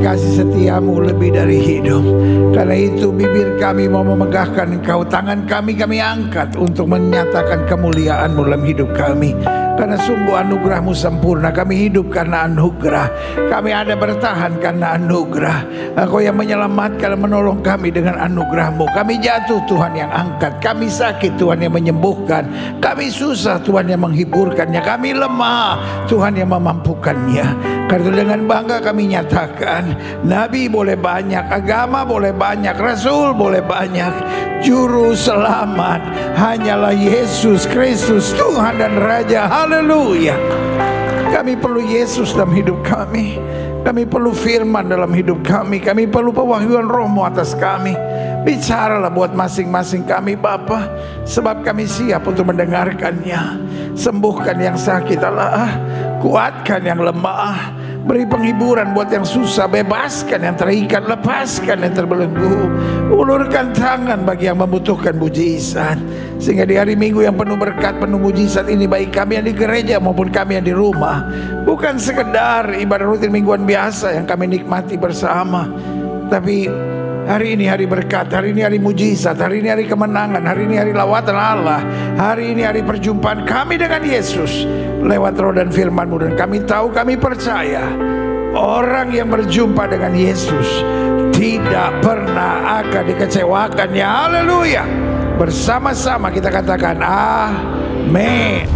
kasih setiamu lebih dari hidup. Karena itu bibir kami mau memegahkan Engkau, tangan kami angkat untuk menyatakan kemuliaan-Mu dalam hidup kami. Karena sungguh anugerah-Mu sempurna. Kami hidup karena anugerah. Kami ada bertahan karena anugerah. Engkau yang menyelamatkan dan menolong kami dengan anugerah-Mu. Kami jatuh, Tuhan yang angkat. Kami sakit, Tuhan yang menyembuhkan. Kami susah, Tuhan yang menghiburkannya. Kami lemah, Tuhan yang memampukannya. Karena dengan bangga kami nyatakan, Nabi boleh banyak, agama boleh banyak, Rasul boleh banyak, Juru selamat hanyalah Yesus Kristus, Tuhan dan Raja. Haleluya. Kami perlu Yesus dalam hidup kami. Kami perlu firman dalam hidup kami. Kami perlu pewahyuan Roh-Mu atas kami. Bicaralah buat masing-masing kami Bapa, sebab kami siap untuk mendengarkannya. Sembuhkan yang sakit Allah, kuatkan yang lemah, beri penghiburan buat yang susah, bebaskan yang terikat, lepaskan yang terbelenggu, ulurkan tangan bagi yang membutuhkan mujizat. Sehingga di hari Minggu yang penuh berkat, penuh mujizat ini, baik kami yang di gereja maupun kami yang di rumah, bukan sekedar ibadah rutin mingguan biasa yang kami nikmati bersama, tapi hari ini hari berkat, hari ini hari mujizat, hari ini hari kemenangan, hari ini hari lawatan Allah, hari ini hari perjumpaan kami dengan Yesus lewat Roh dan firman-Mu. Dan kami tahu, kami percaya orang yang berjumpa dengan Yesus tidak pernah akan dikecewakannya. Haleluya. Bersama-sama kita katakan amin.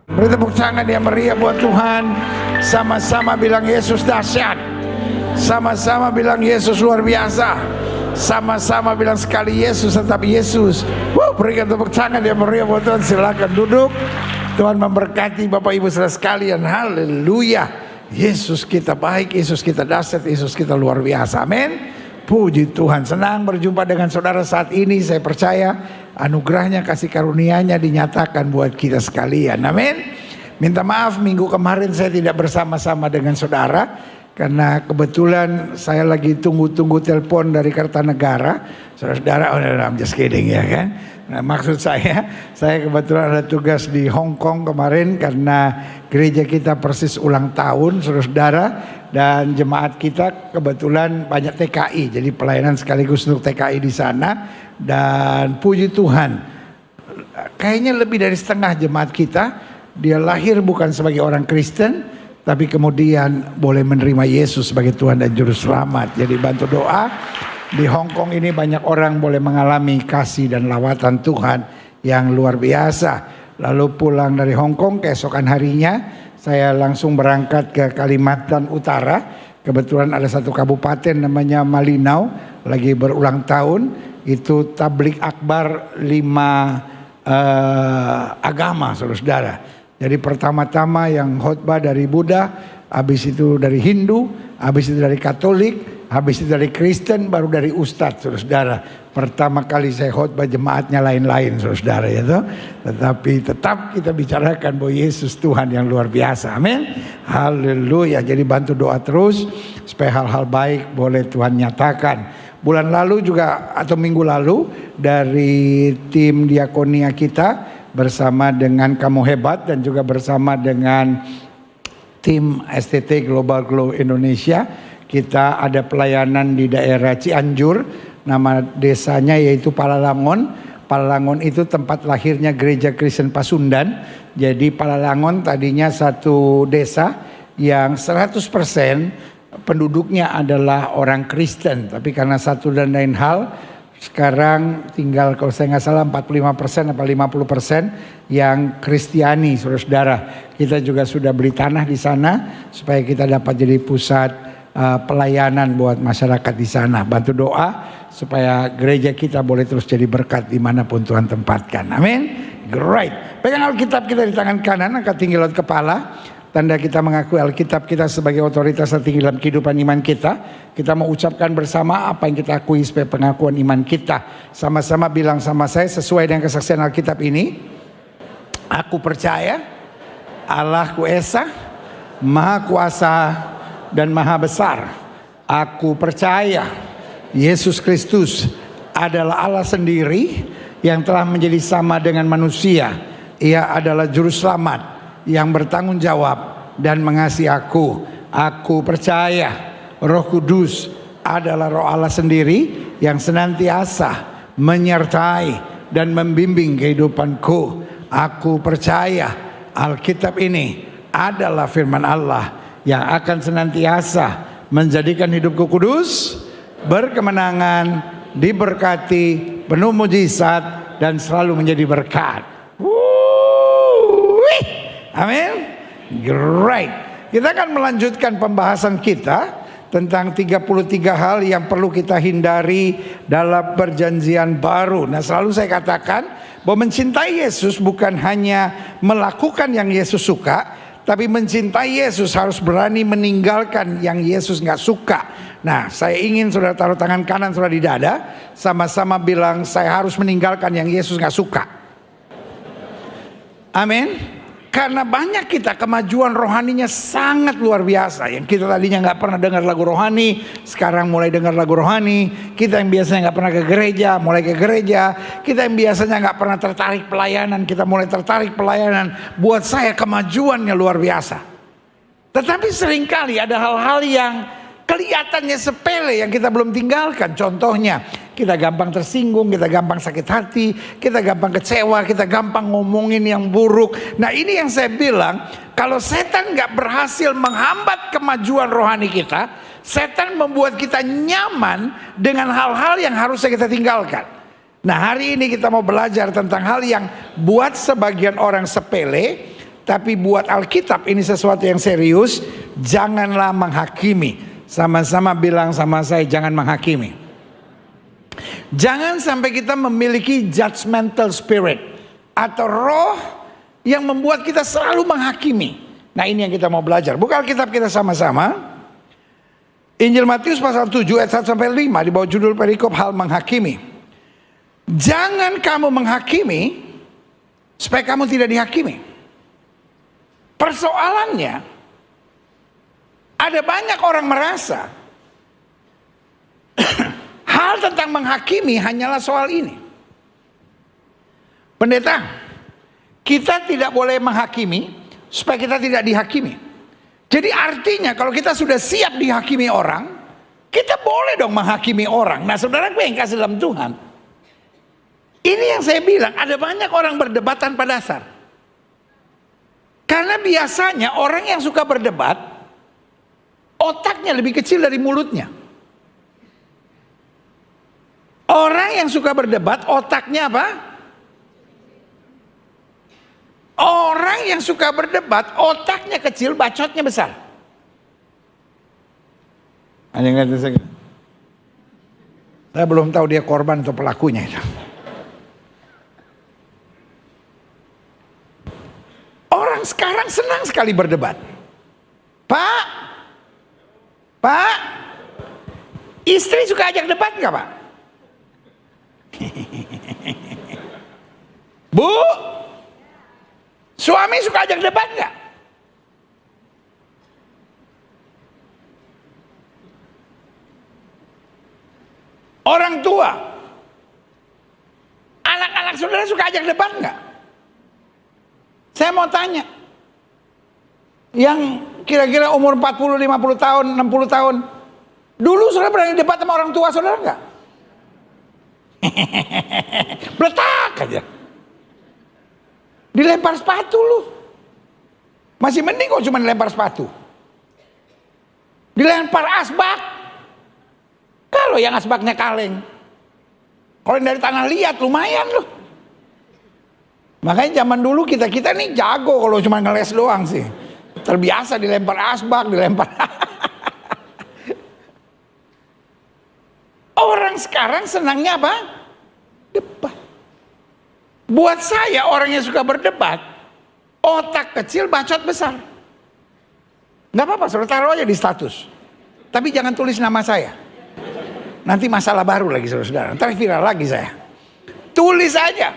Beri tepuk tangan yang meriah buat Tuhan. Sama-sama bilang Yesus dahsyat. Sama-sama bilang Yesus luar biasa. Sama-sama bilang sekali Yesus tetap Yesus. Berikan tepuk tangan yang meriah buat Tuhan. Silakan duduk. Tuhan memberkati Bapak Ibu saudara sekalian. Haleluya. Yesus kita baik, Yesus kita dahsyat, Yesus kita luar biasa. Amin. Puji Tuhan. Senang berjumpa dengan saudara saat ini. Saya percaya anugerahnya, kasih karunia-Nya dinyatakan buat kita sekalian. Amin. Minta maaf minggu kemarin saya tidak bersama-sama dengan saudara, karena kebetulan saya lagi tunggu-tunggu telepon dari Kertanegara. Saudara-saudara, I'm just kidding ya kan. Nah, maksud saya kebetulan ada tugas di Hong Kong kemarin karena gereja kita persis ulang tahun, saudara-saudara. Dan jemaat kita kebetulan banyak TKI, jadi pelayanan sekaligus untuk TKI di sana. Dan puji Tuhan, kayaknya lebih dari setengah jemaat kita, dia lahir bukan sebagai orang Kristen, tapi kemudian boleh menerima Yesus sebagai Tuhan dan Juru Selamat. Jadi bantu doa. Di Hong Kong ini banyak orang boleh mengalami kasih dan lawatan Tuhan yang luar biasa. Lalu pulang dari Hong Kong, keesokan harinya saya langsung berangkat ke Kalimantan Utara. Kebetulan ada satu kabupaten namanya Malinau lagi berulang tahun. Itu tablik akbar 5 agama, saudara-saudara. Jadi pertama-tama yang khotbah dari Buddha, habis itu dari Hindu, habis itu dari Katolik, habis itu dari Kristen, baru dari Ustadz, saudara-saudara. Pertama kali saya khotbah jemaatnya lain-lain, saudara-saudara ya toh. Tetapi tetap kita bicarakan bahwa Yesus Tuhan yang luar biasa. Amin. Haleluya. Jadi bantu doa terus supaya hal-hal baik boleh Tuhan nyatakan. Bulan lalu juga atau minggu lalu dari tim diakonia kita bersama dengan Kamu Hebat dan juga bersama dengan tim STT Global Glow Indonesia, kita ada pelayanan di daerah Cianjur. Nama desanya yaitu Palalangon. Palalangon itu tempat lahirnya Gereja Kristen Pasundan. Jadi Palalangon tadinya satu desa yang 100% penduduknya adalah orang Kristen. Tapi karena satu dan lain hal, sekarang tinggal kalau saya nggak salah 45% atau 50% yang Kristiani, saudara-saudara. Kita juga sudah beli tanah di sana supaya kita dapat jadi pusat pelayanan buat masyarakat di sana. Bantu doa supaya gereja kita boleh terus jadi berkat dimanapun Tuhan tempatkan. Amin. Great. Pegang Alkitab kita di tangan kanan, angkat tinggi laut kepala. Tanda kita mengakui Alkitab kita sebagai otoritas tertinggi dalam kehidupan iman kita. Kita mau ucapkan bersama apa yang kita akui sebagai pengakuan iman kita. Sama-sama bilang sama saya sesuai dengan kesaksian Alkitab ini. Aku percaya Allahku Esa, Maha Kuasa dan Maha Besar. Aku percaya Yesus Kristus adalah Allah sendiri yang telah menjadi sama dengan manusia. Ia adalah juru selamat yang bertanggung jawab dan mengasihi aku. Aku percaya Roh Kudus adalah Roh Allah sendiri yang senantiasa menyertai dan membimbing kehidupanku. Aku percaya Alkitab ini adalah firman Allah yang akan senantiasa menjadikan hidupku kudus, berkemenangan, diberkati, penuh mujizat, dan selalu menjadi berkat. Amin. Great. Kita akan melanjutkan pembahasan kita tentang 33 hal yang perlu kita hindari dalam perjanjian baru. Nah, selalu saya katakan bahwa mencintai Yesus bukan hanya melakukan yang Yesus suka, tapi mencintai Yesus harus berani meninggalkan yang Yesus nggak suka. Nah, saya ingin saudara taruh tangan kanan saudara di dada, sama-sama bilang saya harus meninggalkan yang Yesus nggak suka. Amin. Karena banyak kita kemajuan rohaninya sangat luar biasa. Yang kita tadinya nggak pernah dengar lagu rohani, sekarang mulai dengar lagu rohani. Kita yang biasanya nggak pernah ke gereja, mulai ke gereja. Kita yang biasanya nggak pernah tertarik pelayanan, kita mulai tertarik pelayanan. Buat saya kemajuannya luar biasa. Tetapi seringkali ada hal-hal yang kelihatannya sepele yang kita belum tinggalkan. Contohnya, kita gampang tersinggung, kita gampang sakit hati, kita gampang kecewa, kita gampang ngomongin yang buruk. Nah, ini yang saya bilang, kalau setan gak berhasil menghambat kemajuan rohani kita, setan membuat kita nyaman dengan hal-hal yang harusnya kita tinggalkan. Nah, hari ini kita mau belajar tentang hal yang buat sebagian orang sepele, tapi buat Alkitab ini sesuatu yang serius. Janganlah menghakimi. Sama-sama bilang sama saya, jangan menghakimi. Jangan sampai kita memiliki judgmental spirit atau roh yang membuat kita selalu menghakimi. Nah, ini yang kita mau belajar. Buka Alkitab kita sama-sama. Injil Matius pasal 7 ayat 1 sampai 5 di bawah judul perikop hal menghakimi. Jangan kamu menghakimi supaya kamu tidak dihakimi. Persoalannya, ada banyak orang merasa hal tentang menghakimi hanyalah soal ini. Pendeta, kita tidak boleh menghakimi supaya kita tidak dihakimi. Jadi artinya kalau kita sudah siap dihakimi orang, kita boleh dong menghakimi orang. Nah, saudara gue yang kasih dalam Tuhan, ini yang saya bilang, ada banyak orang berdebat tanpa dasar. Karena biasanya orang yang suka berdebat, otaknya lebih kecil dari mulutnya. Orang yang suka berdebat, otaknya apa? Orang yang suka berdebat, otaknya kecil, bacotnya besar. Ada yang lihat saya? Saya belum tahu dia korban atau pelakunya itu. Orang sekarang senang sekali berdebat. Pak, istri suka ajak debat nggak, Pak? Bu, suami suka ajak debat nggak? Orang tua, anak-anak saudara suka ajak debat nggak? Saya mau tanya, yang kira-kira umur 40, 50 tahun, 60 tahun, dulu saudara berani debat sama orang tua saudara nggak? Beletak aja. Dilempar sepatu lu. Masih mending kok cuma dilempar sepatu. Dilempar asbak. Kalau yang asbaknya kaleng, kalau yang dari tanah liat lumayan loh. Makanya zaman dulu kita nih jago kalau cuma ngeles doang sih. Terbiasa dilempar asbak, dilempar. Orang sekarang senangnya apa? Debat. Buat saya orang yang suka berdebat, otak kecil, bacot besar. Gak apa-apa, saudara taruh aja di status. Tapi jangan tulis nama saya. Nanti masalah baru lagi saudara-saudara. Ntar viral lagi saya. Tulis aja.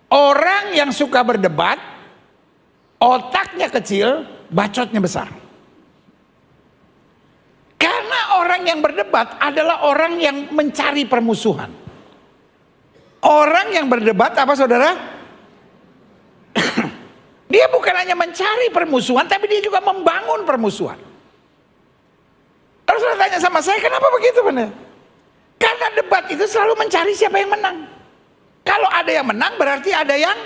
Orang yang suka berdebat, otaknya kecil, bacotnya besar. Karena orang yang berdebat adalah orang yang mencari permusuhan. Orang yang berdebat apa saudara? Dia bukan hanya mencari permusuhan, tapi dia juga membangun permusuhan. Terus saudara tanya sama saya, kenapa begitu benar? Karena debat itu selalu mencari siapa yang menang. Kalau ada yang menang berarti ada yang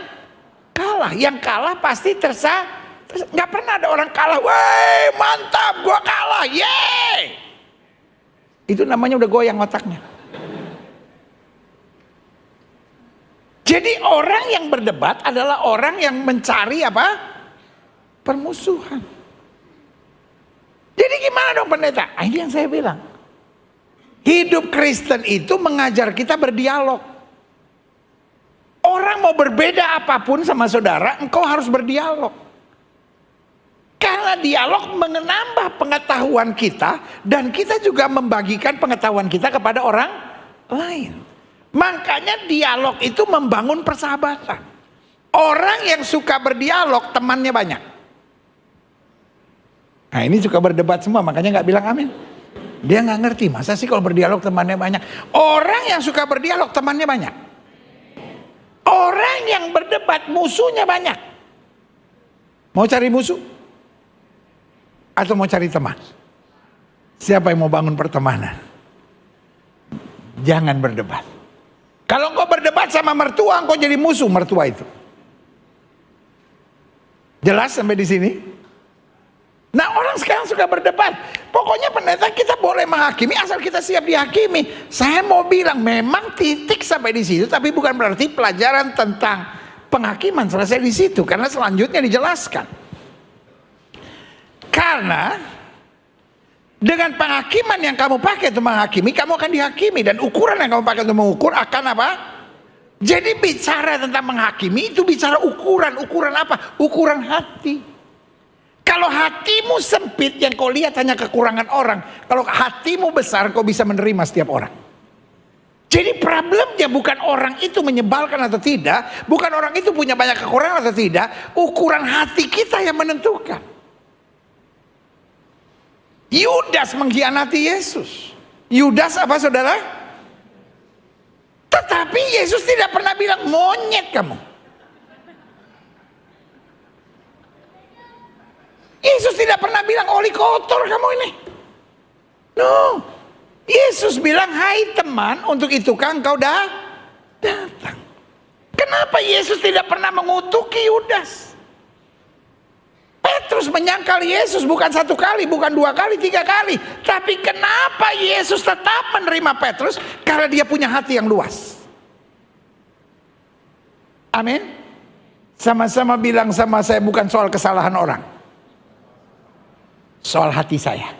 kalah. Yang kalah pasti nggak pernah ada orang kalah. Woi mantap, gua kalah, yeay. Itu namanya udah goyang otaknya. Jadi orang yang berdebat adalah orang yang mencari apa? Permusuhan. Jadi gimana dong pendeta? Ini yang saya bilang. Hidup Kristen itu mengajar kita berdialog. Orang mau berbeda apapun sama saudara, engkau harus berdialog. Karena dialog menambah pengetahuan kita, dan kita juga membagikan pengetahuan kita kepada orang lain. Makanya dialog itu membangun persahabatan. Orang yang suka berdialog temannya banyak. Nah ini suka berdebat semua, makanya gak bilang amin. Dia gak ngerti, masa sih kalau berdialog temannya banyak. Orang yang suka berdialog temannya banyak. Orang yang berdebat musuhnya banyak. Mau cari musuh? Atau mau cari teman? Siapa yang mau bangun pertemanan? Jangan berdebat. Kalau engkau berdebat sama mertua, engkau jadi musuh mertua itu. Jelas sampai di sini? Nah orang sekarang suka berdebat. Pokoknya pendeta kita boleh menghakimi asal kita siap dihakimi. Saya mau bilang memang titik sampai di situ, tapi bukan berarti pelajaran tentang penghakiman selesai di situ, karena selanjutnya dijelaskan. Karena dengan penghakiman yang kamu pakai untuk menghakimi, kamu akan dihakimi, dan ukuran yang kamu pakai untuk mengukur akan apa? Jadi bicara tentang menghakimi itu bicara ukuran apa? Ukuran hati. Kalau hatimu sempit, yang kau lihat hanya kekurangan orang. Kalau hatimu besar, kau bisa menerima setiap orang. Jadi problemnya bukan orang itu menyebalkan atau tidak, bukan orang itu punya banyak kekurangan atau tidak, ukuran hati kita yang menentukan. Yudas mengkhianati Yesus. Yudas apa saudara? Tetapi Yesus tidak pernah bilang monyet kamu. Yesus tidak pernah bilang oli kotor kamu ini. No. Yesus bilang, hai teman, untuk itukah engkau datang. Kenapa Yesus tidak pernah mengutuki Yudas? Petrus menyangkal Yesus bukan 1 kali, bukan 2 kali, 3 kali. Tapi kenapa Yesus tetap menerima Petrus? Karena dia punya hati yang luas. Amin. Sama-sama bilang sama saya, bukan soal kesalahan orang, soal hati saya.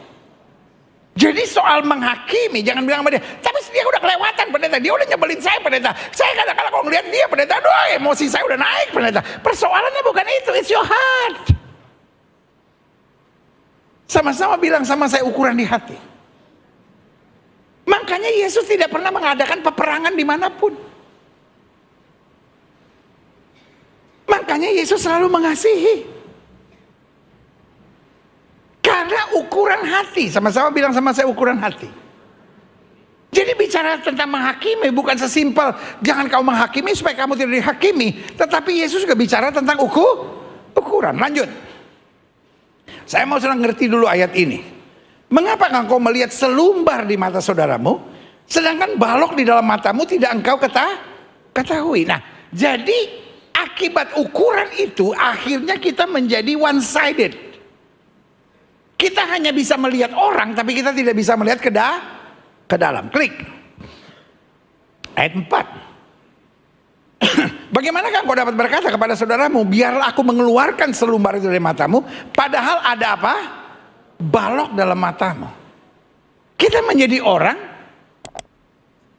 Jadi soal menghakimi, jangan bilang sama dia, tapi dia udah kelewatan pendeta, dia udah nyebelin saya pendeta. Saya kadang-kadang kalau ngeliat dia pendeta, aduh emosi saya udah naik pendeta. Persoalannya bukan itu, it's your heart. Sama-sama bilang sama saya, ukuran di hati. Makanya Yesus tidak pernah mengadakan peperangan dimanapun. Makanya Yesus selalu mengasihi. Karena ukuran hati, sama-sama bilang sama saya, ukuran hati. Jadi bicara tentang menghakimi bukan sesimpel jangan kau menghakimi supaya kamu tidak dihakimi, tetapi Yesus juga bicara tentang ukuran. Lanjut. Saya mau senang ngerti dulu ayat ini. Mengapa engkau melihat selumbar di mata saudaramu, sedangkan balok di dalam matamu tidak engkau ketahui? Nah, jadi akibat ukuran itu akhirnya kita menjadi one sided. Kita hanya bisa melihat orang, tapi kita tidak bisa melihat ke dalam. Klik. Ayat 4. Bagaimanakah kau dapat berkata kepada saudaramu, biarlah aku mengeluarkan selumbar itu dari matamu, padahal ada apa? Balok dalam matamu. Kita menjadi orang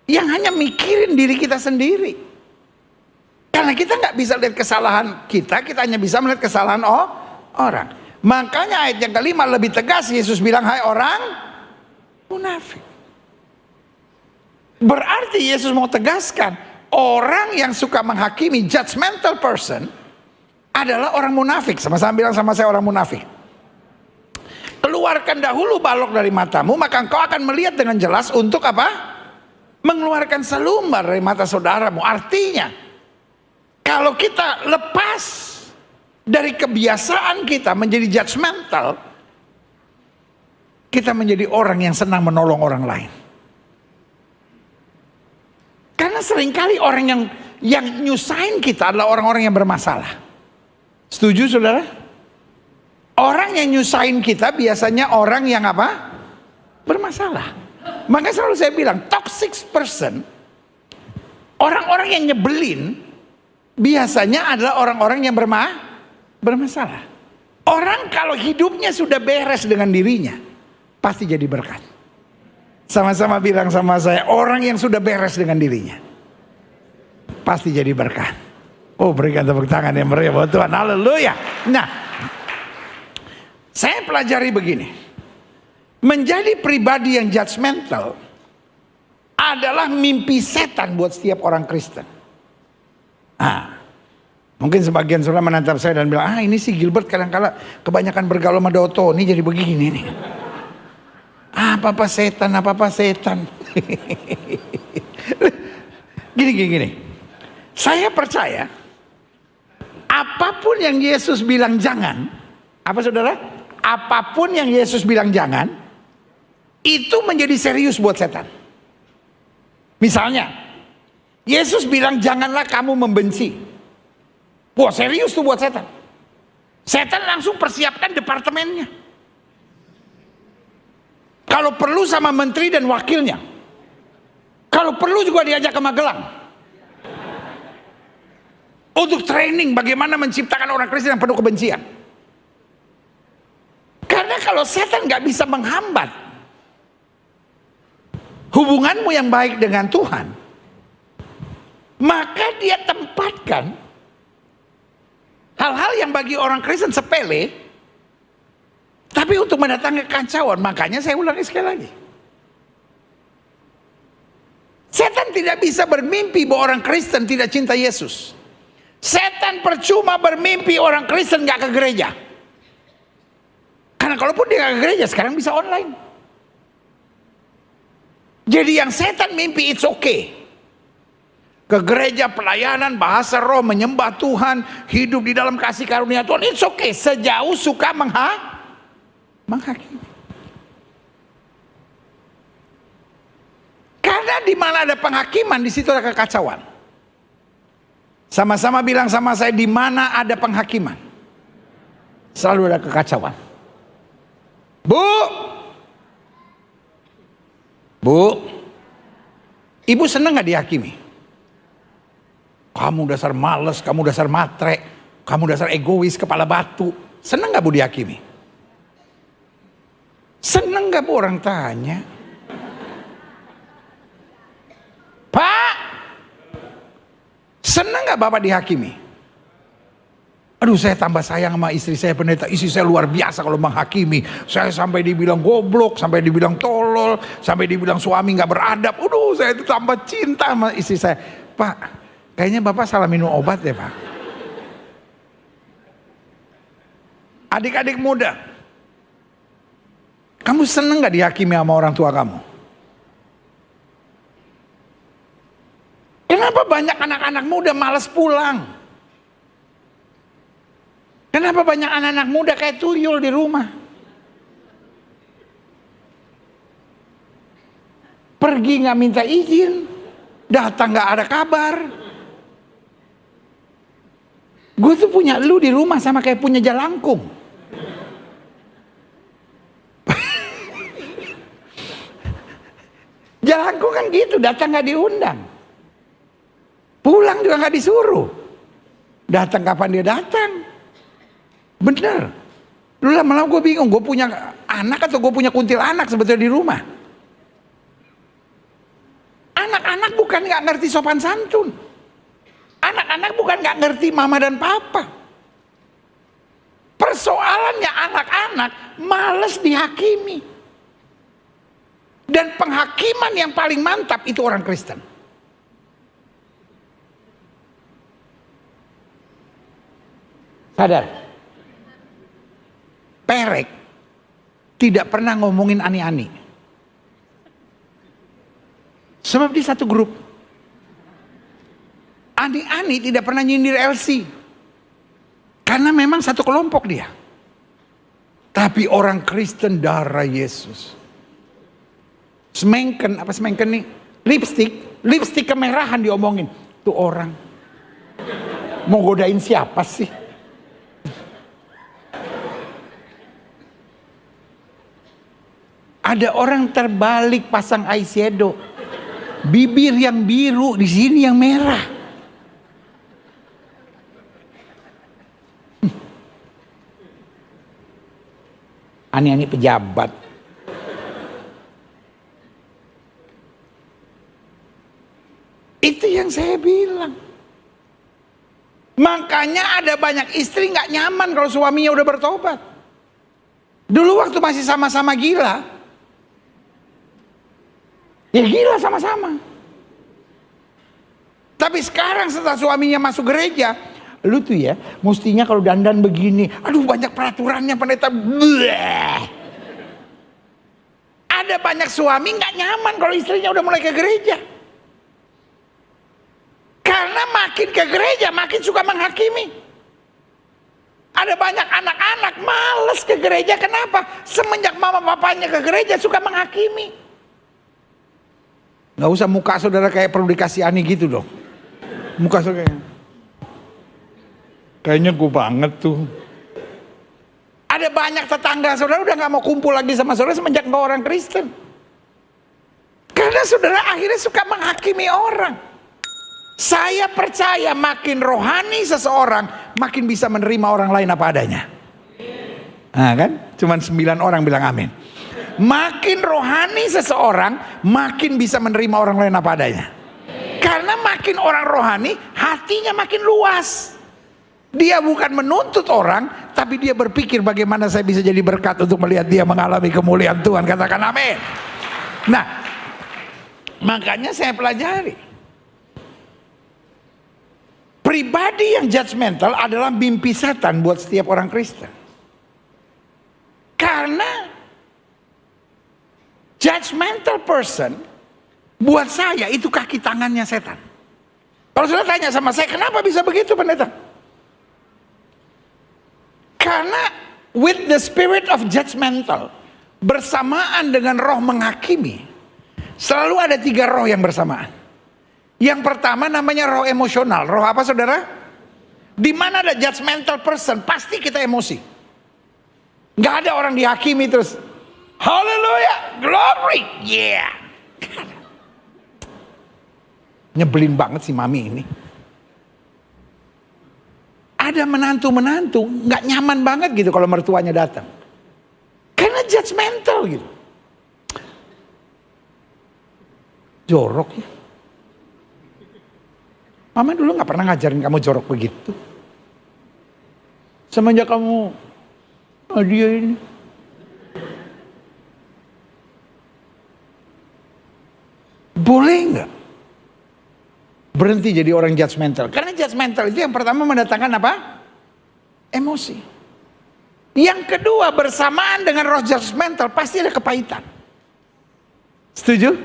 yang hanya mikirin diri kita sendiri. Karena kita nggak bisa lihat kesalahan kita hanya bisa melihat kesalahan orang. Makanya ayat yang kelima lebih tegas, Yesus bilang, hai orang munafik. Berarti Yesus mau tegaskan, orang yang suka menghakimi, judgmental person, adalah orang munafik. Sama-sama bilang sama saya, orang munafik. Keluarkan dahulu balok dari matamu, maka engkau akan melihat dengan jelas untuk apa? mengeluarkan selumbar dari mata saudaramu. Artinya, kalau kita lepas dari kebiasaan kita menjadi judgmental, kita menjadi orang yang senang menolong orang lain. Karena seringkali orang yang nyusahin kita adalah orang-orang yang bermasalah. Setuju saudara? Orang yang nyusahin kita biasanya orang yang apa? Bermasalah. Makanya selalu saya bilang, toxic person, orang-orang yang nyebelin, biasanya adalah orang-orang yang bermasalah. Orang kalau hidupnya sudah beres dengan dirinya, pasti jadi berkat. Sama-sama bilang sama saya, orang yang sudah beres dengan dirinya, pasti jadi berkat. Oh, berikan tepuk tangan yang meriah buat Tuhan. Haleluya. Nah, saya pelajari begini. Menjadi pribadi yang judgmental adalah mimpi setan buat setiap orang Kristen. Mungkin sebagian saudara menatap saya dan bilang, ini si Gilbert kadang-kala kebanyakan bergaul sama Doto, ini jadi begini nih. Apa-apa setan. Gini. Saya percaya, apapun yang Yesus bilang jangan, apa saudara? Apapun yang Yesus bilang jangan, itu menjadi serius buat setan. Misalnya, Yesus bilang janganlah kamu membenci. Wah, serius tuh buat setan. Setan langsung persiapkan departemennya. Kalau perlu sama menteri dan wakilnya. Kalau perlu juga diajak ke Magelang. Untuk training bagaimana menciptakan orang Kristen yang penuh kebencian. Karena kalau setan gak bisa menghambat hubunganmu yang baik dengan Tuhan, maka dia tempatkan hal-hal yang bagi orang Kristen sepele, tapi untuk mendatangkan kekacauan. Makanya saya ulangi sekali lagi, setan tidak bisa bermimpi bahwa orang Kristen tidak cinta Yesus. Setan percuma bermimpi orang Kristen gak ke gereja. Karena kalaupun dia gak ke gereja, sekarang bisa online. Jadi yang setan mimpi it's okay. Ke gereja, pelayanan, bahasa roh, menyembah Tuhan, hidup di dalam kasih karunia Tuhan, it's okay. Sejauh suka menghakimi. Karena di mana ada penghakiman, di situ ada kekacauan. Sama-sama bilang sama saya, di mana ada penghakiman, selalu ada kekacauan. Bu, ibu senang gak dihakimi? Kamu dasar males, kamu dasar matre, kamu dasar egois, kepala batu. Senang gak bu dihakimi? Senang gak bu orang tanya? Pak, senang gak bapak dihakimi? Aduh, saya tambah sayang sama istri saya pendeta. Istri saya luar biasa kalau menghakimi. Saya sampai dibilang goblok, sampai dibilang tolol, sampai dibilang suami gak beradab. Aduh, saya itu tambah cinta sama istri saya. Pak, kayaknya bapak salah minum obat deh pak. Adik-adik muda, kamu seneng gak dihakimi sama orang tua kamu? Kenapa banyak anak-anak muda malas pulang? Kenapa banyak anak-anak muda kayak tuyul di rumah? Pergi gak minta izin, datang gak ada kabar. Gue tuh punya lu di rumah sama kayak punya jalangkung. Jalangkung kan gitu, datang gak diundang, pulang juga gak disuruh. Datang kapan dia datang. Bener. Dulu lama-lama gue bingung, gue punya anak atau gue punya kuntilanak sebetulnya di rumah. Anak-anak bukan gak ngerti sopan santun. Anak-anak bukan gak ngerti mama dan papa. Persoalannya anak-anak males dihakimi. Dan penghakiman yang paling mantap itu orang Kristen. Sadar? Perek tidak pernah ngomongin ani-ani. Sebab dia satu grup. Ani tidak pernah nyindir Elsie. Karena memang satu kelompok dia. Tapi orang Kristen darah Yesus. Semengken, apa semengken nih? Lipstick kemerahan diomongin. Tuh orang. Mau godain siapa sih? Ada orang terbalik pasang eyeshadow. Bibir yang biru, di sini yang merah. Ani pejabat. Itu yang saya bilang. Makanya ada banyak istri nggak nyaman kalau suaminya udah bertobat. Dulu waktu masih sama-sama gila, ya gila sama-sama. Tapi sekarang setelah suaminya masuk gereja, lu tuh ya, mestinya kalau dandan begini, aduh banyak peraturannya pendeta. Bleh. Ada banyak suami nggak nyaman kalau istrinya udah mulai ke gereja. Karena makin ke gereja, makin suka menghakimi. Ada banyak anak-anak males ke gereja, kenapa? Semenjak mama papanya ke gereja suka menghakimi. Nggak usah muka saudara kayak perlu dikasih Ani gitu dong. Muka saudara kayaknya gue banget tuh. Ada banyak tetangga saudara udah gak mau kumpul lagi sama saudara semenjak gak orang Kristen. Karena saudara akhirnya suka menghakimi orang. Saya percaya makin rohani seseorang, makin bisa menerima orang lain apa adanya. Nah kan? Cuman 9 orang bilang amin. Makin rohani seseorang, makin bisa menerima orang lain apa adanya. Karena makin orang rohani, hatinya makin luas. Dia bukan menuntut orang, tapi dia berpikir bagaimana saya bisa jadi berkat untuk melihat dia mengalami kemuliaan Tuhan. Katakan amin. Nah, makanya saya pelajari. Pribadi yang judgmental adalah mimpi setan buat setiap orang Kristen. Karena judgmental person buat saya itu kaki tangannya setan. Kalau sudah tanya sama saya, kenapa bisa begitu pendeta? Karena with the spirit of judgmental, bersamaan dengan roh menghakimi, selalu ada 3 roh yang bersamaan. Yang pertama namanya roh emosional. Roh apa saudara? Di mana ada judgmental person, pasti kita emosi. Nggak ada orang dihakimi terus, haleluya, glory, yeah. Nyebelin banget si mami ini. Ada menantu-menantu nggak nyaman banget gitu kalau mertuanya datang. Karena judgmental gitu. Jorok ya. Mama dulu nggak pernah ngajarin kamu jorok begitu. Semenjak kamu dia ini. Boleh nggak berhenti jadi orang judgmental? Karena judgmental itu yang pertama mendatangkan apa? Emosi. Yang kedua, bersamaan dengan roh judgmental pasti ada kepahitan. Setuju?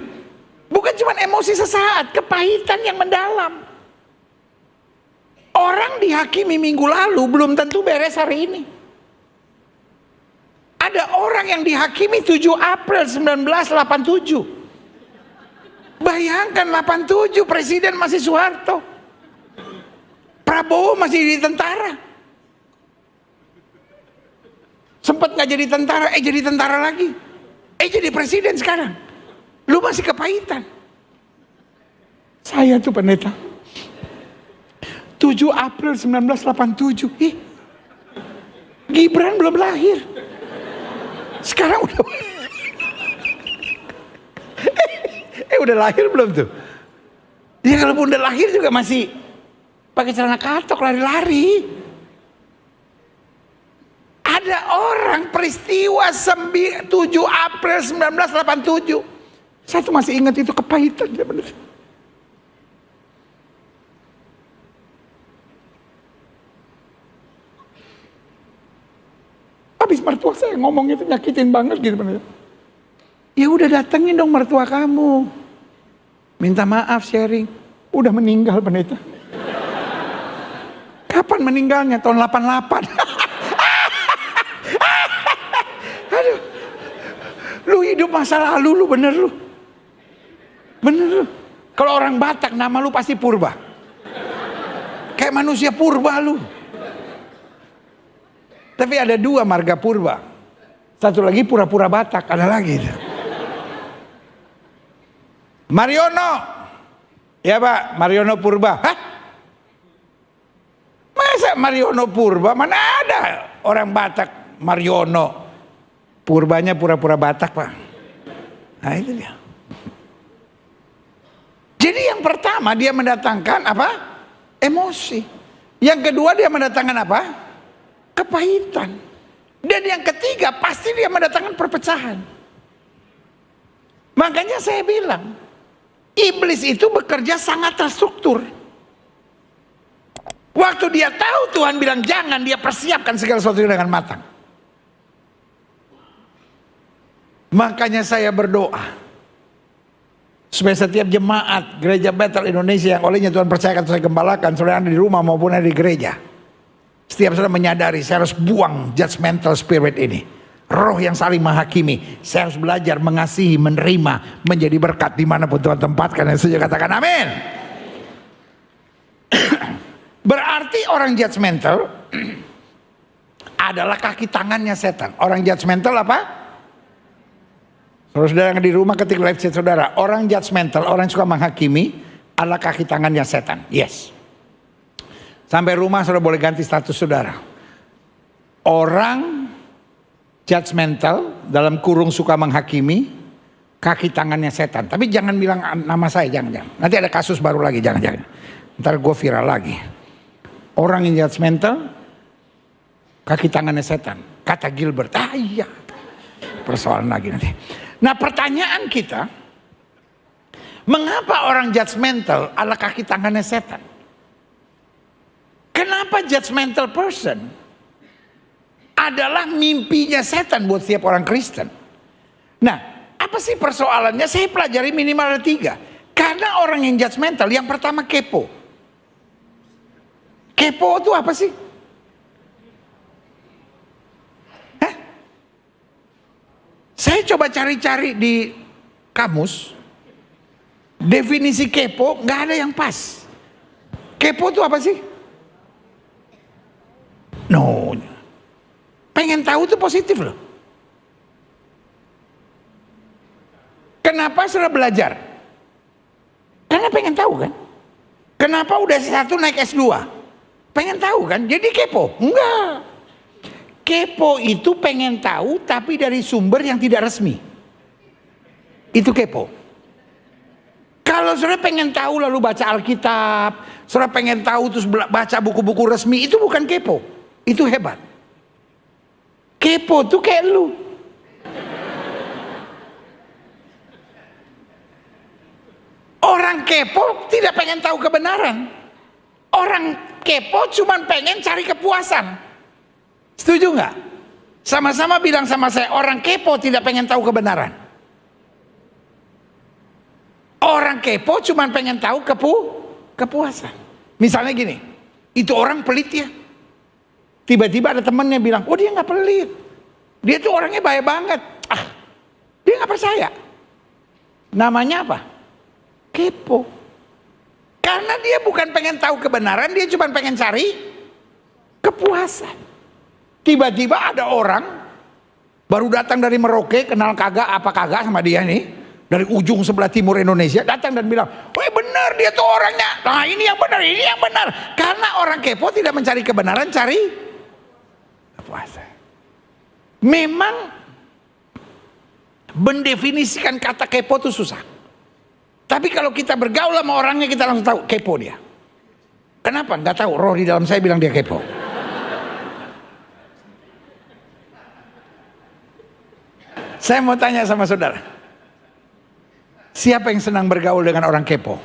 Bukan cuma emosi sesaat, kepahitan yang mendalam. Orang dihakimi minggu lalu belum tentu beres hari ini. Ada orang yang dihakimi 7 April 1987. Bayangkan 87 presiden masih Soeharto. Prabowo masih di tentara. Sempat nggak jadi tentara, jadi tentara lagi. Jadi presiden sekarang. Lu masih kepahitan. Saya tuh pendeta. 7 April 1987. Gibran belum lahir. Sekarang udah udah lahir belum tuh? Dia kalau udah lahir juga masih pakai celana katok lari-lari. Ada orang peristiwa 7 April 1987. Saya tuh masih ingat itu kepahitan dia bener. Habis mertua saya ngomong itu nyakitin banget gitu bener. Ya udah datengin dong mertua kamu. Minta maaf sharing. Udah meninggal pendeta. Kapan meninggalnya? Tahun 88. Aduh. Lu hidup masa lalu lu, bener lu. Bener lu. Kalau orang Batak nama lu pasti Purba. Kayak manusia purba lu. Tapi ada 2 marga purba. Satu lagi pura-pura Batak, ada lagi. Mariono. Ya Pak, Mariono Purba. Hah? Masa Mariono Purba? Mana ada orang Batak Mariono. Purbanya pura-pura Batak Pak. Nah itu dia. Jadi yang pertama dia mendatangkan apa? Emosi. Yang kedua dia mendatangkan apa? Kepahitan. Dan yang ketiga pasti dia mendatangkan perpecahan. Makanya saya bilang, iblis itu bekerja sangat terstruktur. Waktu dia tahu Tuhan bilang jangan, dia persiapkan segala sesuatu dengan matang. Makanya saya berdoa supaya setiap jemaat Gereja Bethel Indonesia yang olehnya Tuhan percayakan saya gembalakan, saudara di rumah maupun di gereja, setiap saudara menyadari saya harus buang judgmental spirit ini, roh yang saling menghakimi. Saya harus belajar mengasihi, menerima, menjadi berkat dimanapun Tuhan tempatkan. Dan saya katakan amin. Berarti orang judgmental adalah kaki tangannya setan. Orang judgmental apa? Saudara yang di rumah ketik live chat saudara, orang judgmental, orang yang suka menghakimi adalah kaki tangannya setan. Yes. Sampai rumah saudara boleh ganti status saudara. Orang judgmental dalam kurung suka menghakimi, kaki tangannya setan. Tapi jangan bilang nama saya, jangan. Nanti ada kasus baru lagi, jangan. Ntar gue viral lagi. Orang yang judgmental, kaki tangannya setan. Kata Gilbert, iya. Persoalan lagi nanti. Nah pertanyaan kita, mengapa orang judgmental adalah kaki tangannya setan? Kenapa judgmental person adalah mimpinya setan buat setiap orang Kristen? Nah, apa sih persoalannya? Saya pelajari minimal ada 3. Karena orang yang judgmental, yang pertama kepo. Kepo itu apa sih? Saya coba cari-cari di kamus, definisi kepo nggak ada yang pas. Kepo itu apa sih? No, pengen tahu itu positif loh. Kenapa sudah belajar? Karena pengen tahu kan. Kenapa udah S1 naik S2? Pengen tahu kan? Jadi kepo? Enggak. Kepo itu pengen tahu tapi dari sumber yang tidak resmi. Itu kepo. Kalau saudara pengen tahu lalu baca Alkitab, saudara pengen tahu terus baca buku-buku resmi, itu bukan kepo. Itu hebat. Kepo tuh kayak lu. Orang kepo tidak pengen tahu kebenaran. Orang kepo cuma pengen cari kepuasan. Setuju nggak? Sama-sama bilang sama saya, orang kepo tidak pengen tahu kebenaran. Orang kepo cuma pengen tahu kepuasan. Misalnya gini, itu orang pelit ya. Tiba-tiba ada temennya bilang, oh dia nggak pelit. Dia tuh orangnya baik banget. Dia nggak percaya. Namanya apa? Kepo. Karena dia bukan pengen tahu kebenaran, dia cuma pengen cari kepuasan. Tiba-tiba ada orang baru datang dari Merauke, kenal kagak apa kagak sama dia nih, dari ujung sebelah timur Indonesia, datang dan bilang, wah benar dia tuh orangnya. Nah ini yang benar, ini yang benar. Karena orang kepo tidak mencari kebenaran, cari kepuasan. Memang mendefinisikan kata kepo itu susah. Tapi kalau kita bergaul sama orangnya, kita langsung tahu kepo dia. Kenapa? Nggak tahu. Roh di dalam saya bilang dia kepo. Saya mau tanya sama saudara, siapa yang senang bergaul dengan orang kepo?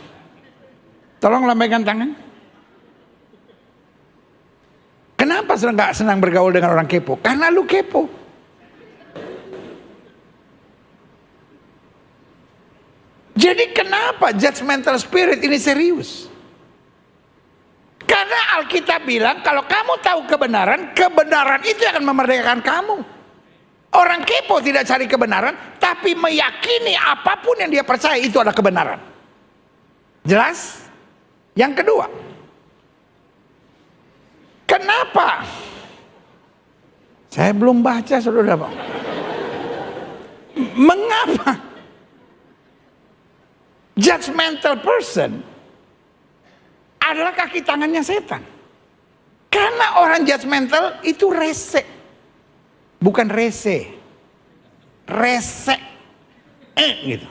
Tolong lambaikan tangan. Kenapa nggak senang bergaul dengan orang kepo? Karena lu kepo. Jadi kenapa Kenapa judgmental spirit ini serius? Karena Alkitab bilang kalau kamu tahu kebenaran, kebenaran itu akan memerdekakan kamu. Orang kepo tidak cari kebenaran, tapi meyakini apapun yang dia percaya itu adalah kebenaran. Jelas? Yang kedua, kenapa? Saya belum baca, saudara. Mengapa judgmental person adalah kaki tangannya setan? Karena orang judgmental itu rese. Bukan rese. Rese. Gitu.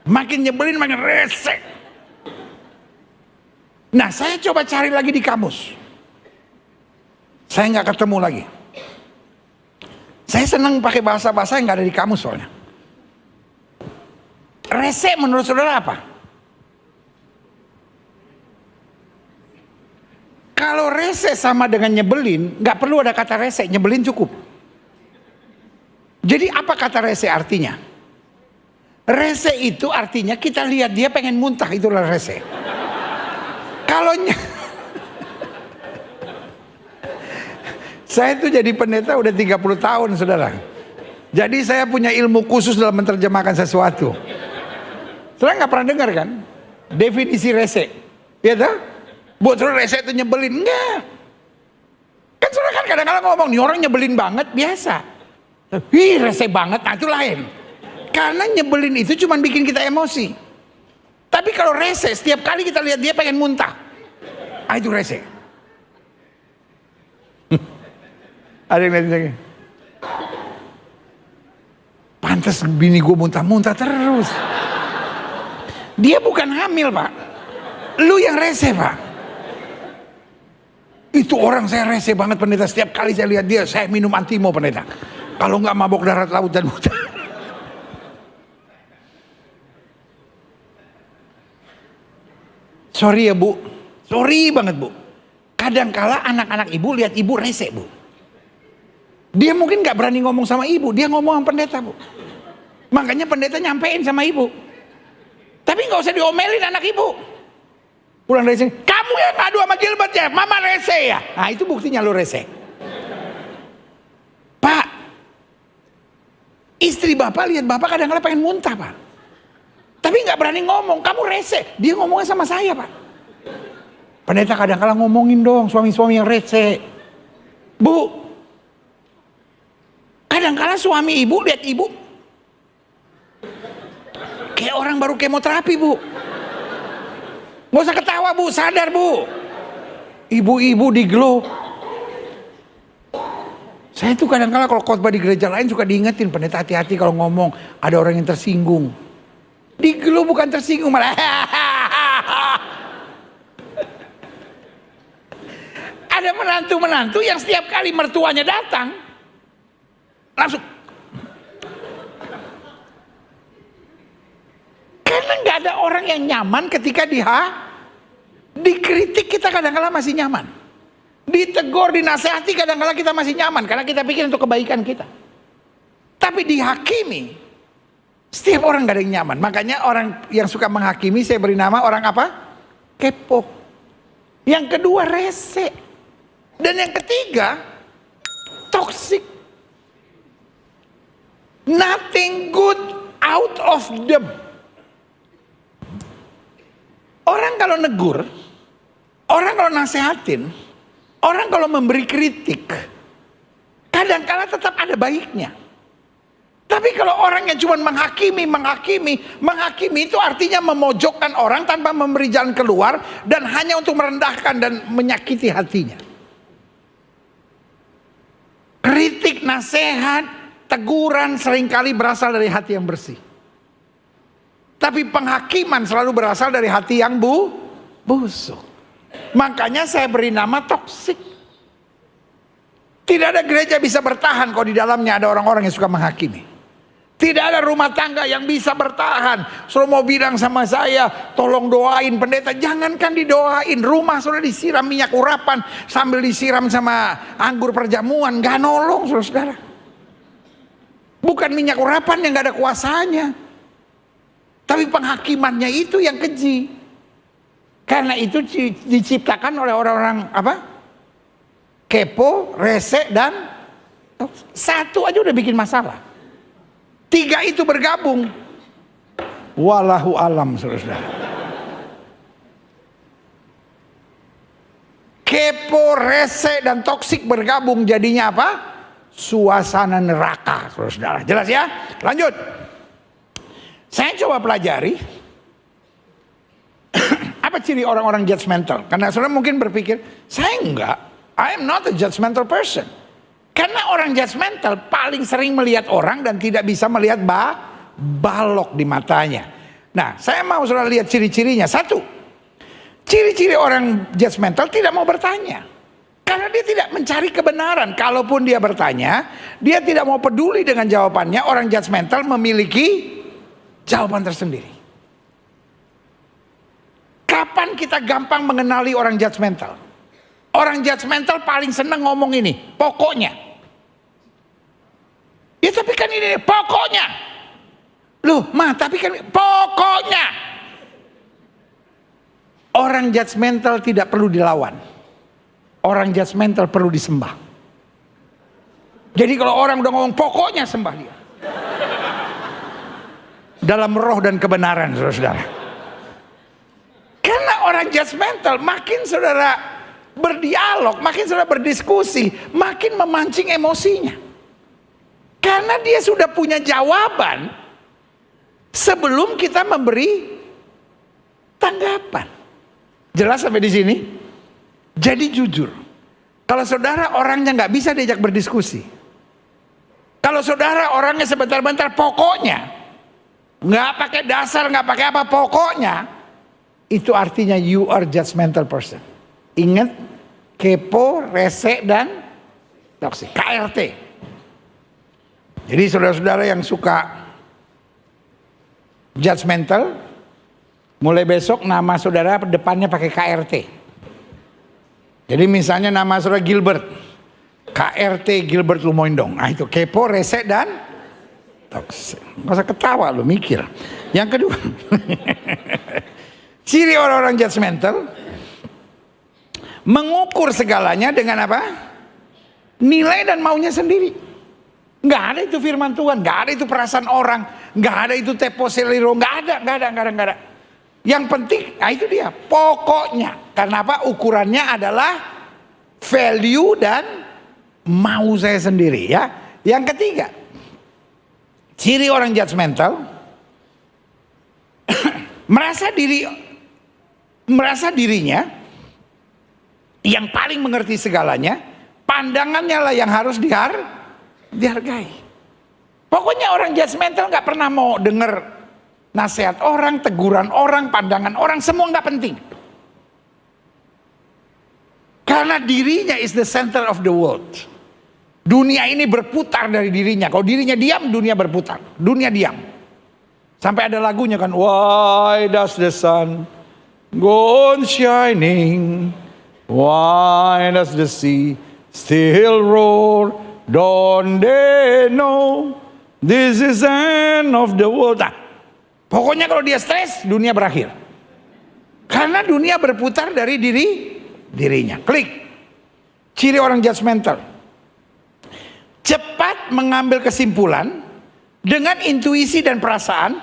Makin nyebelin makin rese. Nah, saya coba cari lagi di kamus. Saya nggak ketemu lagi. Saya senang pakai bahasa-bahasa yang nggak ada di kamus soalnya. Rese menurut saudara apa? Kalau rese sama dengan nyebelin, nggak perlu ada kata rese, nyebelin cukup. Jadi apa kata rese artinya? Rese itu artinya kita lihat dia pengen muntah, itulah rese. Kalau saya itu jadi pendeta udah 30 tahun, saudara. Jadi saya punya ilmu khusus dalam menerjemahkan sesuatu. Saudara nggak pernah dengar kan definisi rese? Ya toh? Buat saudara rese itu nyebelin? Enggak. Kan saudara kan kadang-kadang ngomong, nih orang nyebelin banget, biasa. Ih rese banget, nah itu lain. Karena nyebelin itu cuma bikin kita emosi. Tapi kalau rese, setiap kali kita lihat dia pengen muntah, itu rese. Ada yang lihat lagi. Pantes bini gue muntah-muntah terus. Dia bukan hamil, Pak. Lu yang rese, Pak. Itu orang saya rese banget, pendeta. Setiap kali saya lihat dia, saya minum antimo, pendeta. Kalau nggak mabok darat, laut, dan hutan. Sorry ya Bu, sorry banget Bu. Kadangkala anak-anak ibu lihat ibu rese Bu. Dia mungkin nggak berani ngomong sama ibu, dia ngomong sama pendeta Bu. Makanya pendeta nyampein sama ibu. Tapi nggak usah diomelin anak ibu. Pulang dari sini, kamu yang ngadu sama Gilbert ya, mama rese ya. Nah itu buktinya lo rese. Pak, istri bapak lihat bapak kadang-kadang pengen muntah Pak. Tapi nggak berani ngomong, kamu rese. Dia ngomongnya sama saya Pak. Pendeta kadang-kadang ngomongin dong suami-suami yang rese. Bu, kadang-kadang suami ibu lihat ibu kayak orang baru kemoterapi Bu. Nggak usah ketawa Bu, sadar Bu. Ibu-ibu di glow. Saya tuh kadang-kadang kalau khotbah di gereja lain suka diingetin, pendeta hati-hati kalau ngomong ada orang yang tersinggung. Di glow bukan tersinggung malah. Ada menantu-menantu yang setiap kali mertuanya datang langsung. Karena nggak ada orang yang nyaman ketika dikritik kita kadang-kadang masih nyaman. Ditegur, dinasehati kadang-kadang kita masih nyaman karena kita pikir untuk kebaikan kita. Tapi dihakimi, setiap orang gak ada yang nyaman. Makanya orang yang suka menghakimi saya beri nama orang apa? Kepo. Yang kedua rese. Dan yang ketiga toxic. Nothing good out of them. Orang kalau negur, orang kalau nasehatin, orang kalau memberi kritik, kadang-kadang tetap ada baiknya. Tapi kalau orang yang cuma menghakimi itu artinya memojokkan orang tanpa memberi jalan keluar dan hanya untuk merendahkan dan menyakiti hatinya. Kritik, nasihat, teguran seringkali berasal dari hati yang bersih. Tapi penghakiman selalu berasal dari hati yang busuk. Makanya saya beri nama toksik. Tidak ada gereja bisa bertahan kalau di dalamnya ada orang-orang yang suka menghakimi. Tidak ada rumah tangga yang bisa bertahan. Suruh mau bilang sama saya, tolong doain pendeta. Jangankan didoain, rumah sudah disiram minyak urapan sambil disiram sama anggur perjamuan, gak nolong saudara. Bukan minyak urapan yang gak ada kuasanya. Tapi penghakimannya itu yang keji. Karena itu diciptakan oleh orang-orang apa? Kepo, rese, dan satu aja udah bikin masalah. Tiga itu bergabung. Wallahu alam, saudara. Kepo, rese, dan toksik bergabung jadinya apa? Suasana neraka, saudara. Jelas ya? Lanjut. Saya coba pelajari. Apa ciri orang-orang judgmental? Karena saudara mungkin berpikir, saya enggak. I am not a judgmental person. Karena orang judgmental paling sering melihat orang dan tidak bisa melihat balok di matanya. Nah, saya mau saudara lihat ciri-cirinya. Satu, ciri-ciri orang judgmental tidak mau bertanya. Karena dia tidak mencari kebenaran. Kalaupun dia bertanya, dia tidak mau peduli dengan jawabannya. Orang judgmental memiliki jawaban tersendiri. Kapan kita gampang mengenali orang judgmental? Orang judgmental paling senang ngomong ini, pokoknya. Ya tapi kan ini, pokoknya. Loh, tapi kan pokoknya. Orang judgmental tidak perlu dilawan. Orang judgmental perlu disembah. Jadi kalau orang udah ngomong pokoknya, sembah dia. Dalam roh dan kebenaran, saudara-saudara. Karena orang judgmental makin saudara berdialog, makin saudara berdiskusi, makin memancing emosinya. Karena dia sudah punya jawaban sebelum kita memberi tanggapan. Jelas sampai di sini? Jadi jujur. Kalau saudara orangnya nggak bisa diajak berdiskusi. Kalau saudara orangnya sebentar-bentar pokoknya, nggak pakai dasar, nggak pakai apa, pokoknya. Itu artinya you are judgmental person. Ingat, kepo, rese, dan toksik. KRT. Jadi saudara-saudara yang suka judgmental, mulai besok nama saudara depannya pakai KRT. Jadi misalnya nama saudara Gilbert, KRT Gilbert Lumoindong. Nah itu kepo, rese, dan toksik. Gak usah ketawa lu, mikir. Yang kedua, ciri orang-orang judgmental mengukur segalanya dengan apa? Nilai dan maunya sendiri. Nggak ada itu firman Tuhan, nggak ada itu perasaan orang, nggak ada itu teposeliro, nggak ada. Yang penting, nah itu dia, pokoknya. Karena apa? Ukurannya adalah value dan mau saya sendiri ya. Yang ketiga, ciri orang judgmental merasa dirinya yang paling mengerti segalanya, pandangannya lah yang harus dihargai. Pokoknya orang judgmental nggak pernah mau dengar nasihat orang, teguran orang, pandangan orang, semua nggak penting. Karena dirinya is the center of the world. Dunia ini berputar dari dirinya. Kalau dirinya diam, dunia berputar. Dunia diam. Sampai ada lagunya kan, why does the sun go on shining? Why does the sea still roar? Don't they know this is end of the world? Nah, pokoknya kalau dia stres, dunia berakhir. Karena dunia berputar dari dirinya. Klik. Ciri orang judgmental. Cepat mengambil kesimpulan dengan intuisi dan perasaan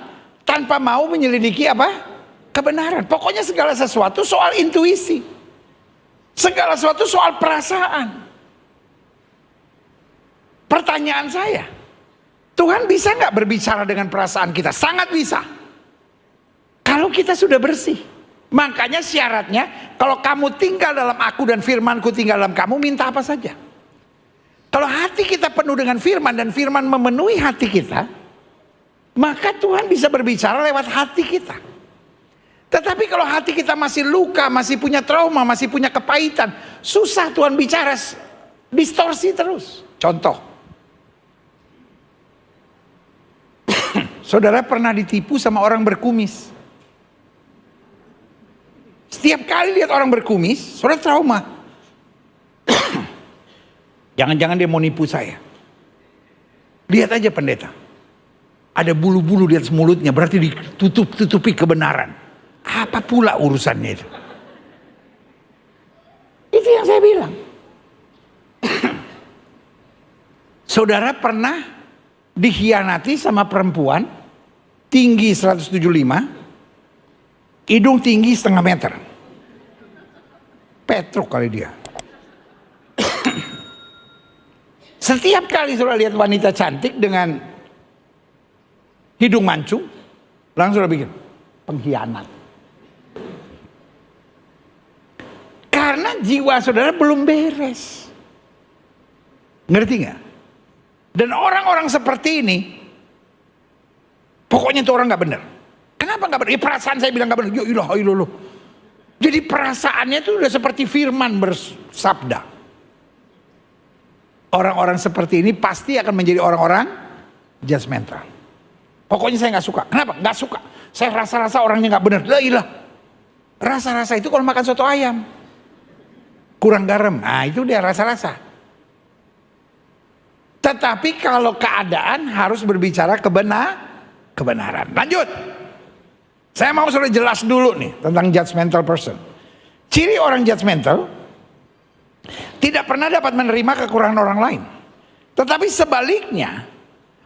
tanpa mau menyelidiki apa? Kebenaran. Pokoknya segala sesuatu soal intuisi. Segala sesuatu soal perasaan. Pertanyaan saya, Tuhan bisa nggak berbicara dengan perasaan kita? Sangat bisa. Kalau kita sudah bersih. Makanya syaratnya, kalau kamu tinggal dalam aku dan firmanku tinggal dalam kamu, minta apa saja. Kalau hati kita penuh dengan firman dan firman memenuhi hati kita, maka Tuhan bisa berbicara lewat hati kita. Tetapi kalau hati kita masih luka, masih punya trauma, masih punya kepahitan, susah Tuhan bicara, distorsi terus. Contoh, saudara pernah ditipu sama orang berkumis. Setiap kali lihat orang berkumis, saudara trauma. Jangan-jangan dia mau nipu saya. Lihat aja pendeta. Ada bulu-bulu di atas mulutnya, berarti ditutupi kebenaran. Apa pula urusannya itu? Itu yang saya bilang. Saudara pernah dikhianati sama perempuan tinggi 175, hidung tinggi 1,5 meter. Petruk kali dia. Setiap kali saudara lihat wanita cantik dengan hidung mancung, langsung saudara pikir pengkhianat. Karena jiwa saudara belum beres. Ngerti nggak? Dan orang-orang seperti ini, pokoknya itu orang nggak benar. Kenapa nggak benar? Ya, perasaan saya bilang nggak benar. Ya ilah, ilah. Jadi perasaannya itu udah seperti firman bersabda. Orang-orang seperti ini pasti akan menjadi orang-orang judgmental. Pokoknya saya nggak suka. Kenapa? Nggak suka. Saya rasa-rasa orangnya nggak benar. Lah ilah. Rasa-rasa itu kalau makan soto ayam kurang garam. Nah itu dia rasa-rasa. Tetapi kalau keadaan harus berbicara kebenaran. Lanjut. Saya mau sudah jelas dulu nih tentang judgmental person. Ciri orang judgmental tidak pernah dapat menerima kekurangan orang lain. Tetapi sebaliknya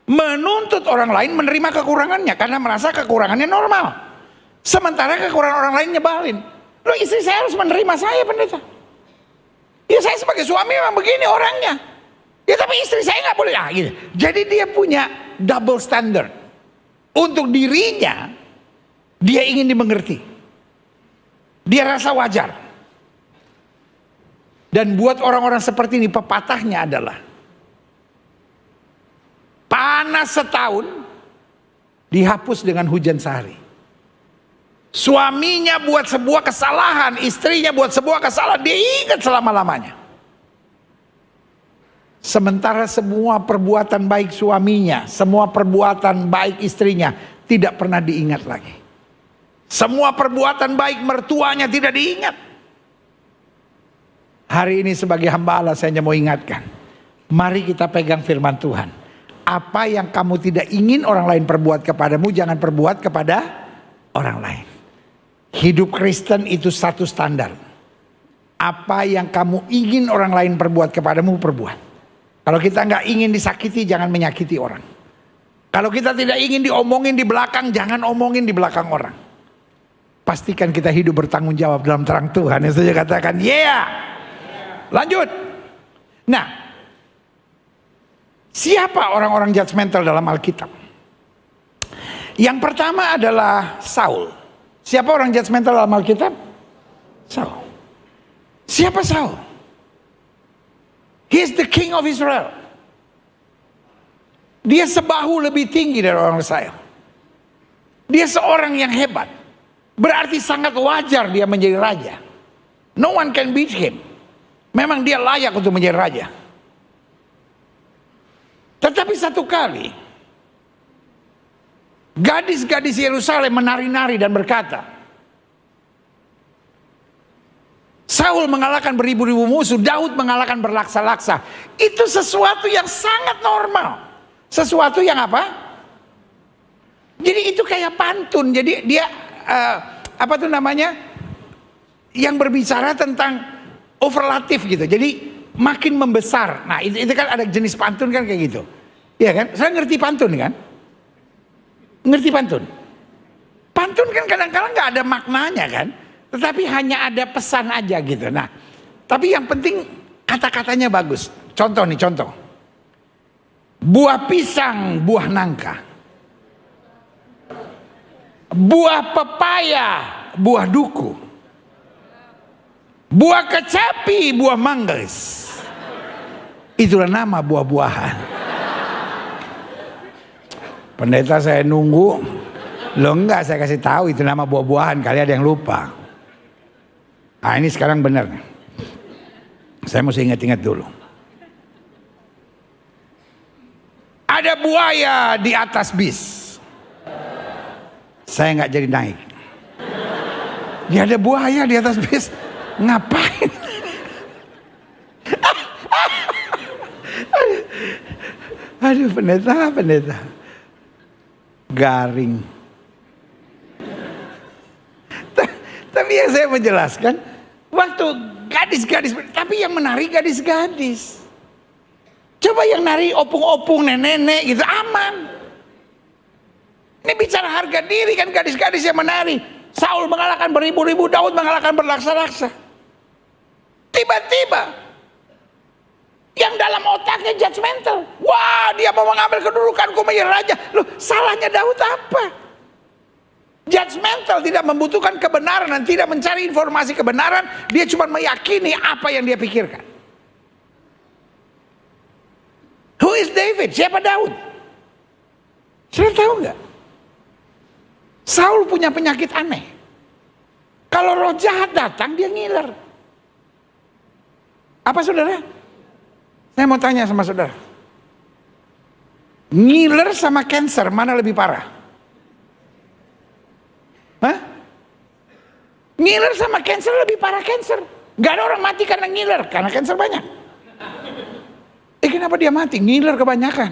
menuntut orang lain menerima kekurangannya karena merasa kekurangannya normal. Sementara kekurangan orang lain nyebalin. Loh, istri saya harus menerima saya, pendeta. Ya saya sebagai suami memang begini orangnya. Ya tapi istri saya nggak boleh. Nah, gitu. Jadi dia punya double standard. Untuk dirinya, dia ingin dimengerti. Dia rasa wajar. Dan buat orang-orang seperti ini pepatahnya adalah panas setahun dihapus dengan hujan sehari. Suaminya buat sebuah kesalahan, istrinya buat sebuah kesalahan, dia ingat selama-lamanya. Sementara semua perbuatan baik suaminya, semua perbuatan baik istrinya tidak pernah diingat lagi. Semua perbuatan baik mertuanya tidak diingat. Hari ini sebagai hamba Allah saya hanya mau ingatkan. Mari kita pegang firman Tuhan. Apa yang kamu tidak ingin orang lain perbuat kepadamu, jangan perbuat kepada orang lain. Hidup Kristen itu satu standar. Apa yang kamu ingin orang lain perbuat kepadamu, perbuat. Kalau kita nggak ingin disakiti, jangan menyakiti orang. Kalau kita tidak ingin diomongin di belakang, jangan omongin di belakang orang. Pastikan kita hidup bertanggung jawab dalam terang Tuhan. Yang saya katakan, yeah. Lanjut. Nah, siapa orang-orang judgmental dalam Alkitab? Yang pertama adalah Saul. Siapa orang judgmental dalam Alkitab? Saul. Siapa Saul? He is the king of Israel. Dia sebahu lebih tinggi dari orang Israel. Dia seorang yang hebat. Berarti sangat wajar dia menjadi raja. No one can beat him. Memang dia layak untuk menjadi raja. Tetapi satu kali, gadis-gadis Yerusalem menari-nari dan berkata, Saul mengalahkan beribu-ribu musuh, Daud mengalahkan berlaksa-laksa. Itu sesuatu yang sangat normal. Sesuatu yang apa? Jadi itu kayak pantun. Jadi dia apa tuh namanya? Yang berbicara tentang overlatif gitu. Jadi makin membesar. Nah itu kan ada jenis pantun kan kayak gitu. Iya kan? Saya ngerti pantun kan? Ngerti pantun? Pantun kan kadang-kadang nggak ada maknanya kan? Tetapi hanya ada pesan aja gitu. Nah, tapi yang penting kata-katanya bagus. Contoh nih, contoh. Buah pisang, buah nangka. Buah pepaya, buah duku. Buah kecapi, buah manggis. Itulah nama buah-buahan. Pendeta saya nunggu. Loh enggak, saya kasih tahu itu nama buah-buahan. Kali ada yang lupa. Nah ini sekarang benar. Saya mesti ingat-ingat dulu. Ada buaya di atas bis. Saya nggak jadi naik. Ya ada buaya di atas bis. Ngapain? Aduh pendeta. garing. Tapi yang saya menjelaskan, waktu gadis-gadis, tapi yang menari gadis-gadis. Coba yang nari opung-opung, nenek-nenek gitu, aman. Ini bicara harga diri kan, gadis-gadis yang menari. Saul mengalahkan beribu-ribu, Daud mengalahkan berlaksa-laksa. Tiba-tiba yang dalam otaknya judgmental. Wah, dia mau mengambil kedudukanku menjadi raja. Loh, salahnya Daud apa? Judgmental, tidak membutuhkan kebenaran dan tidak mencari informasi kebenaran. Dia cuma meyakini apa yang dia pikirkan. Who is David? Siapa Daud? Saudara tahu nggak? Saul punya penyakit aneh. Kalau roh jahat datang, dia ngiler. Apa saudara? Saya mau tanya sama saudara. Ngiler sama cancer, mana lebih parah? Hah? Ngiler sama cancer lebih parah cancer. Gak ada orang mati karena ngiler, karena cancer banyak. Kenapa dia mati? Ngiler kebanyakan.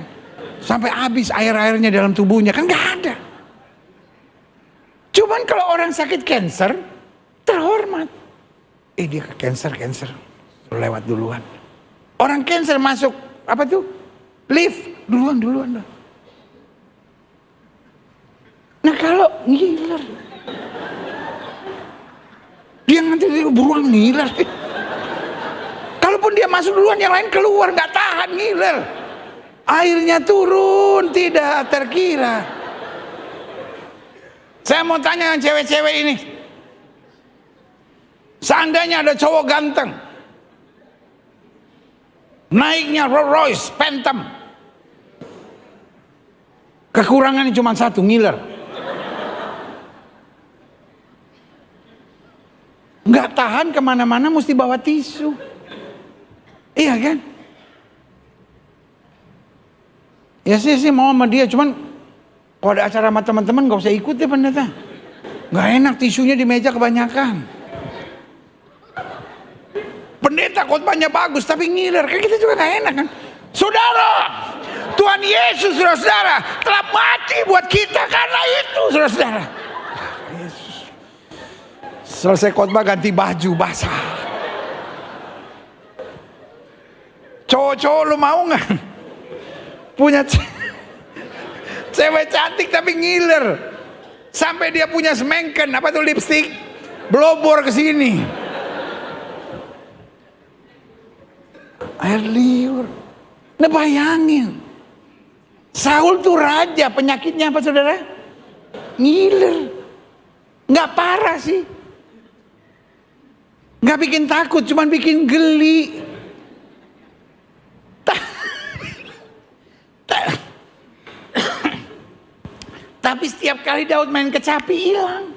Sampai habis air-airnya dalam tubuhnya, kan gak ada. Cuman kalau orang sakit cancer, terhormat. Dia ke cancer, lewat duluan. Orang cancer masuk, apa tuh? Lift, duluan. Nah kalau ngiler, dia nanti buruan ngiler. Kalaupun dia masuk duluan, yang lain keluar, nggak tahan ngiler. Airnya turun, tidak terkira. Saya mau tanya cewek-cewek ini. Seandainya ada cowok ganteng, naiknya Rolls Royce Phantom, kekurangannya cuma satu, ngiler. Nggak tahan kemana-mana, mesti bawa tisu. Iya kan? Ya sih mau sama dia, cuman kalau ada acara sama teman-teman gak usah ikut ya pendeta. Gak enak, tisunya di meja kebanyakan. Pendeta khotbahnya bagus tapi ngiler, kan kita juga gak enak kan. Saudara, Tuhan Yesus saudara telah mati buat kita karena itu saudara. Yesus. Selesai khotbah ganti baju basah. Cowok-cowok lu mau gak punya cewek cantik tapi ngiler, sampai dia punya semengken, apa tuh, lipstick blobor ke sini, air liur. Nah bayangin, Saul tuh raja, penyakitnya apa saudara? Ngiler. Nggak parah sih, nggak bikin takut, cuman bikin geli. Tapi setiap kali Daud main kecapi hilang.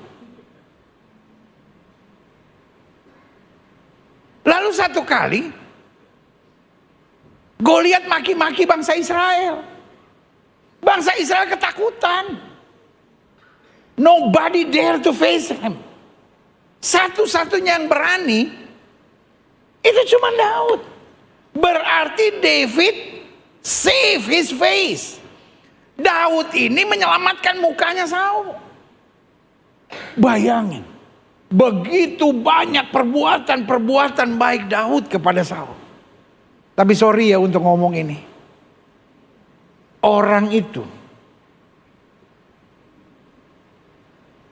Lalu satu kali Goliat maki-maki bangsa Israel. Bangsa Israel ketakutan. Nobody dare to face him. Satu-satunya yang berani itu cuma Daud. Berarti David save his face. Daud ini menyelamatkan mukanya Saul. Bayangin, begitu banyak perbuatan baik Daud kepada Saul. Tapi sorry ya untuk ngomong ini. Orang itu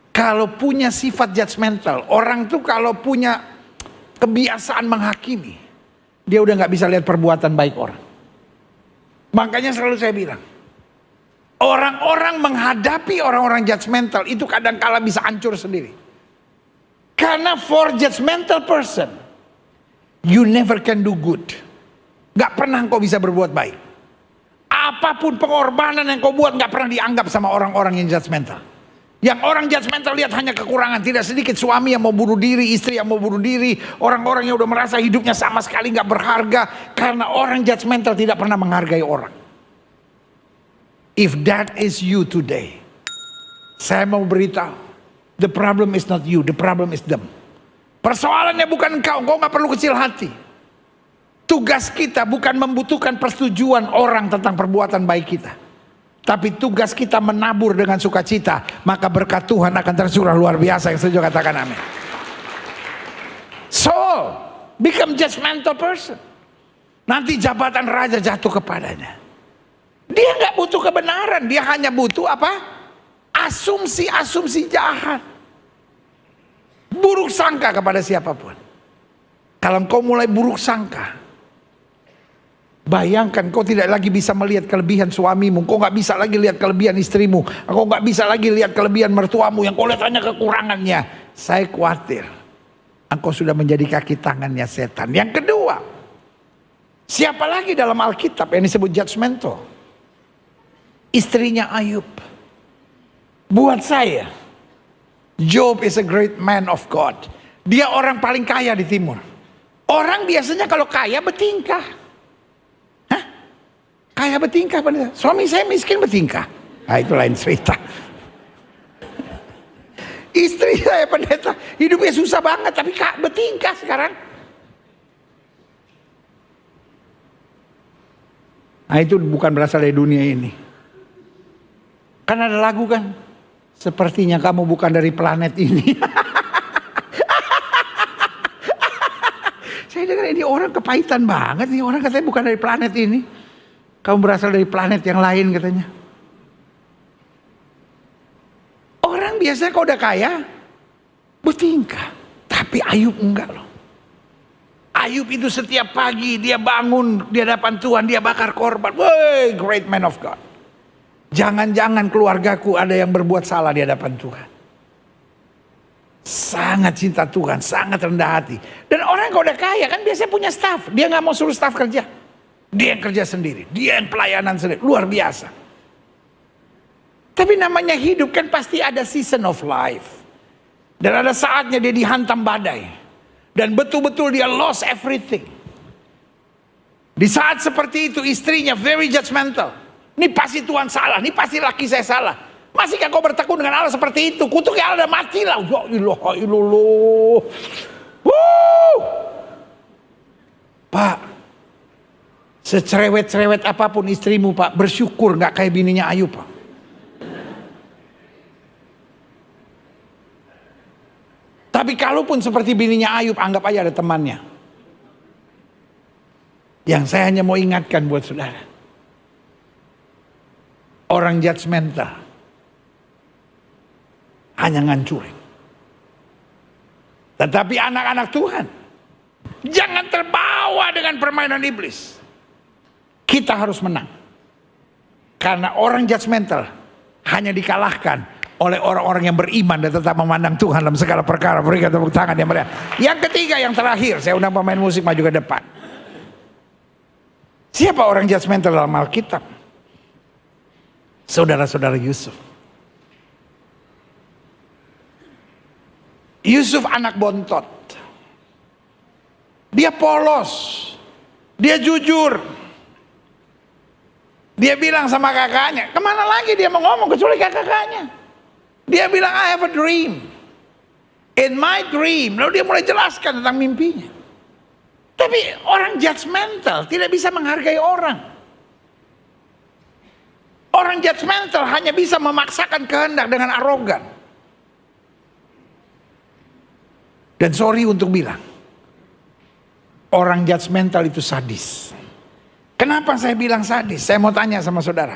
kalau punya sifat judgmental, orang tuh kalau punya kebiasaan menghakimi, dia udah gak bisa lihat perbuatan baik orang. Makanya selalu saya bilang, orang-orang menghadapi orang-orang judgmental itu kadang-kala bisa hancur sendiri. Karena for judgmental person, you never can do good. Gak pernah kau bisa berbuat baik. Apapun pengorbanan yang kau buat gak pernah dianggap sama orang-orang yang judgmental. Yang orang judgmental lihat hanya kekurangan. Tidak sedikit suami yang mau bunuh diri, istri yang mau bunuh diri, orang-orang yang udah merasa hidupnya sama sekali gak berharga. Karena orang judgmental tidak pernah menghargai orang. If that is you today, saya mau beritahu, the problem is not you, the problem is them. Persoalannya bukan engkau gak perlu kecil hati. Tugas kita bukan membutuhkan persetujuan orang tentang perbuatan baik kita. Tapi tugas kita menabur dengan sukacita, maka berkat Tuhan akan tercurah luar biasa. Yang setuju katakan amin. Saul become judgmental person. Nanti jabatan raja jatuh kepadanya. Dia nggak butuh kebenaran, dia hanya butuh apa? Asumsi-asumsi jahat. Buruk sangka kepada siapapun. Kalau kau mulai buruk sangka, bayangkan kau tidak lagi bisa melihat kelebihan suamimu, kau nggak bisa lagi lihat kelebihan istrimu, kau nggak bisa lagi lihat kelebihan mertuamu, yang kau lihat hanya kekurangannya. Saya khawatir engkau sudah menjadi kaki tangannya setan. Yang kedua, siapa lagi dalam Alkitab yang disebut judgmental? Istrinya Ayub. Buat saya, Job is a great man of God. Dia orang paling kaya di timur. Orang biasanya kalau kaya bertingkah. Hah? Kaya bertingkah. Suami saya miskin bertingkah. Nah, itu lain cerita. Istri saya pendeta, hidupnya susah banget, tapi bertingkah sekarang. Nah, itu bukan berasal dari dunia ini. Kan ada lagu kan, sepertinya kamu bukan dari planet ini. Saya dengar ini orang kepahitan banget nih, orang katanya bukan dari planet ini. Kamu berasal dari planet yang lain katanya. Orang biasanya kalau udah kaya bertingkah, tapi Ayub enggak loh. Ayub itu setiap pagi dia bangun di hadapan Tuhan, dia bakar korban. Woi, great man of God. Jangan-jangan keluargaku ada yang berbuat salah di hadapan Tuhan. Sangat cinta Tuhan, sangat rendah hati. Dan orang kalau udah kaya kan biasanya punya staff. Dia gak mau suruh staff kerja. Dia yang kerja sendiri, dia yang pelayanan sendiri. Luar biasa. Tapi namanya hidup kan pasti ada season of life. Dan ada saatnya dia dihantam badai. Dan betul-betul dia lost everything. Di saat seperti itu istrinya very judgmental. Ini pasti Tuhan salah, ini pasti laki saya salah. Masihkah kau bertekun dengan Allah seperti itu? Kutuk ya Allah, matilah. Ya ilah, ilah. Pak, secerewet-cerewet apapun istrimu Pak, bersyukur gak kayak bininya Ayub Pak. Tapi kalaupun seperti bininya Ayub, anggap aja ada temannya. Yang saya hanya mau ingatkan buat saudara. Orang judgmental hanya ngancurin. Tetapi anak-anak Tuhan, jangan terbawa dengan permainan iblis. Kita harus menang. Karena orang judgmental hanya dikalahkan oleh orang-orang yang beriman dan tetap memandang Tuhan dalam segala perkara. Berikan tepuk tangan yang meriah. Yang ketiga, yang terakhir, saya undang pemain musik maju ke depan. Siapa orang judgmental dalam Alkitab? Saudara-saudara Yusuf. Yusuf anak bontot. Dia polos. Dia jujur. Dia bilang sama kakaknya, kemana lagi dia mau ngomong kecuali kakaknya. Dia bilang, I have a dream. In my dream. Lalu dia mulai jelaskan tentang mimpinya. Tapi orang judgmental tidak bisa menghargai orang. Orang judgmental hanya bisa memaksakan kehendak dengan arogan. Dan sorry untuk bilang, orang judgmental itu sadis. Kenapa saya bilang sadis? Saya mau tanya sama saudara.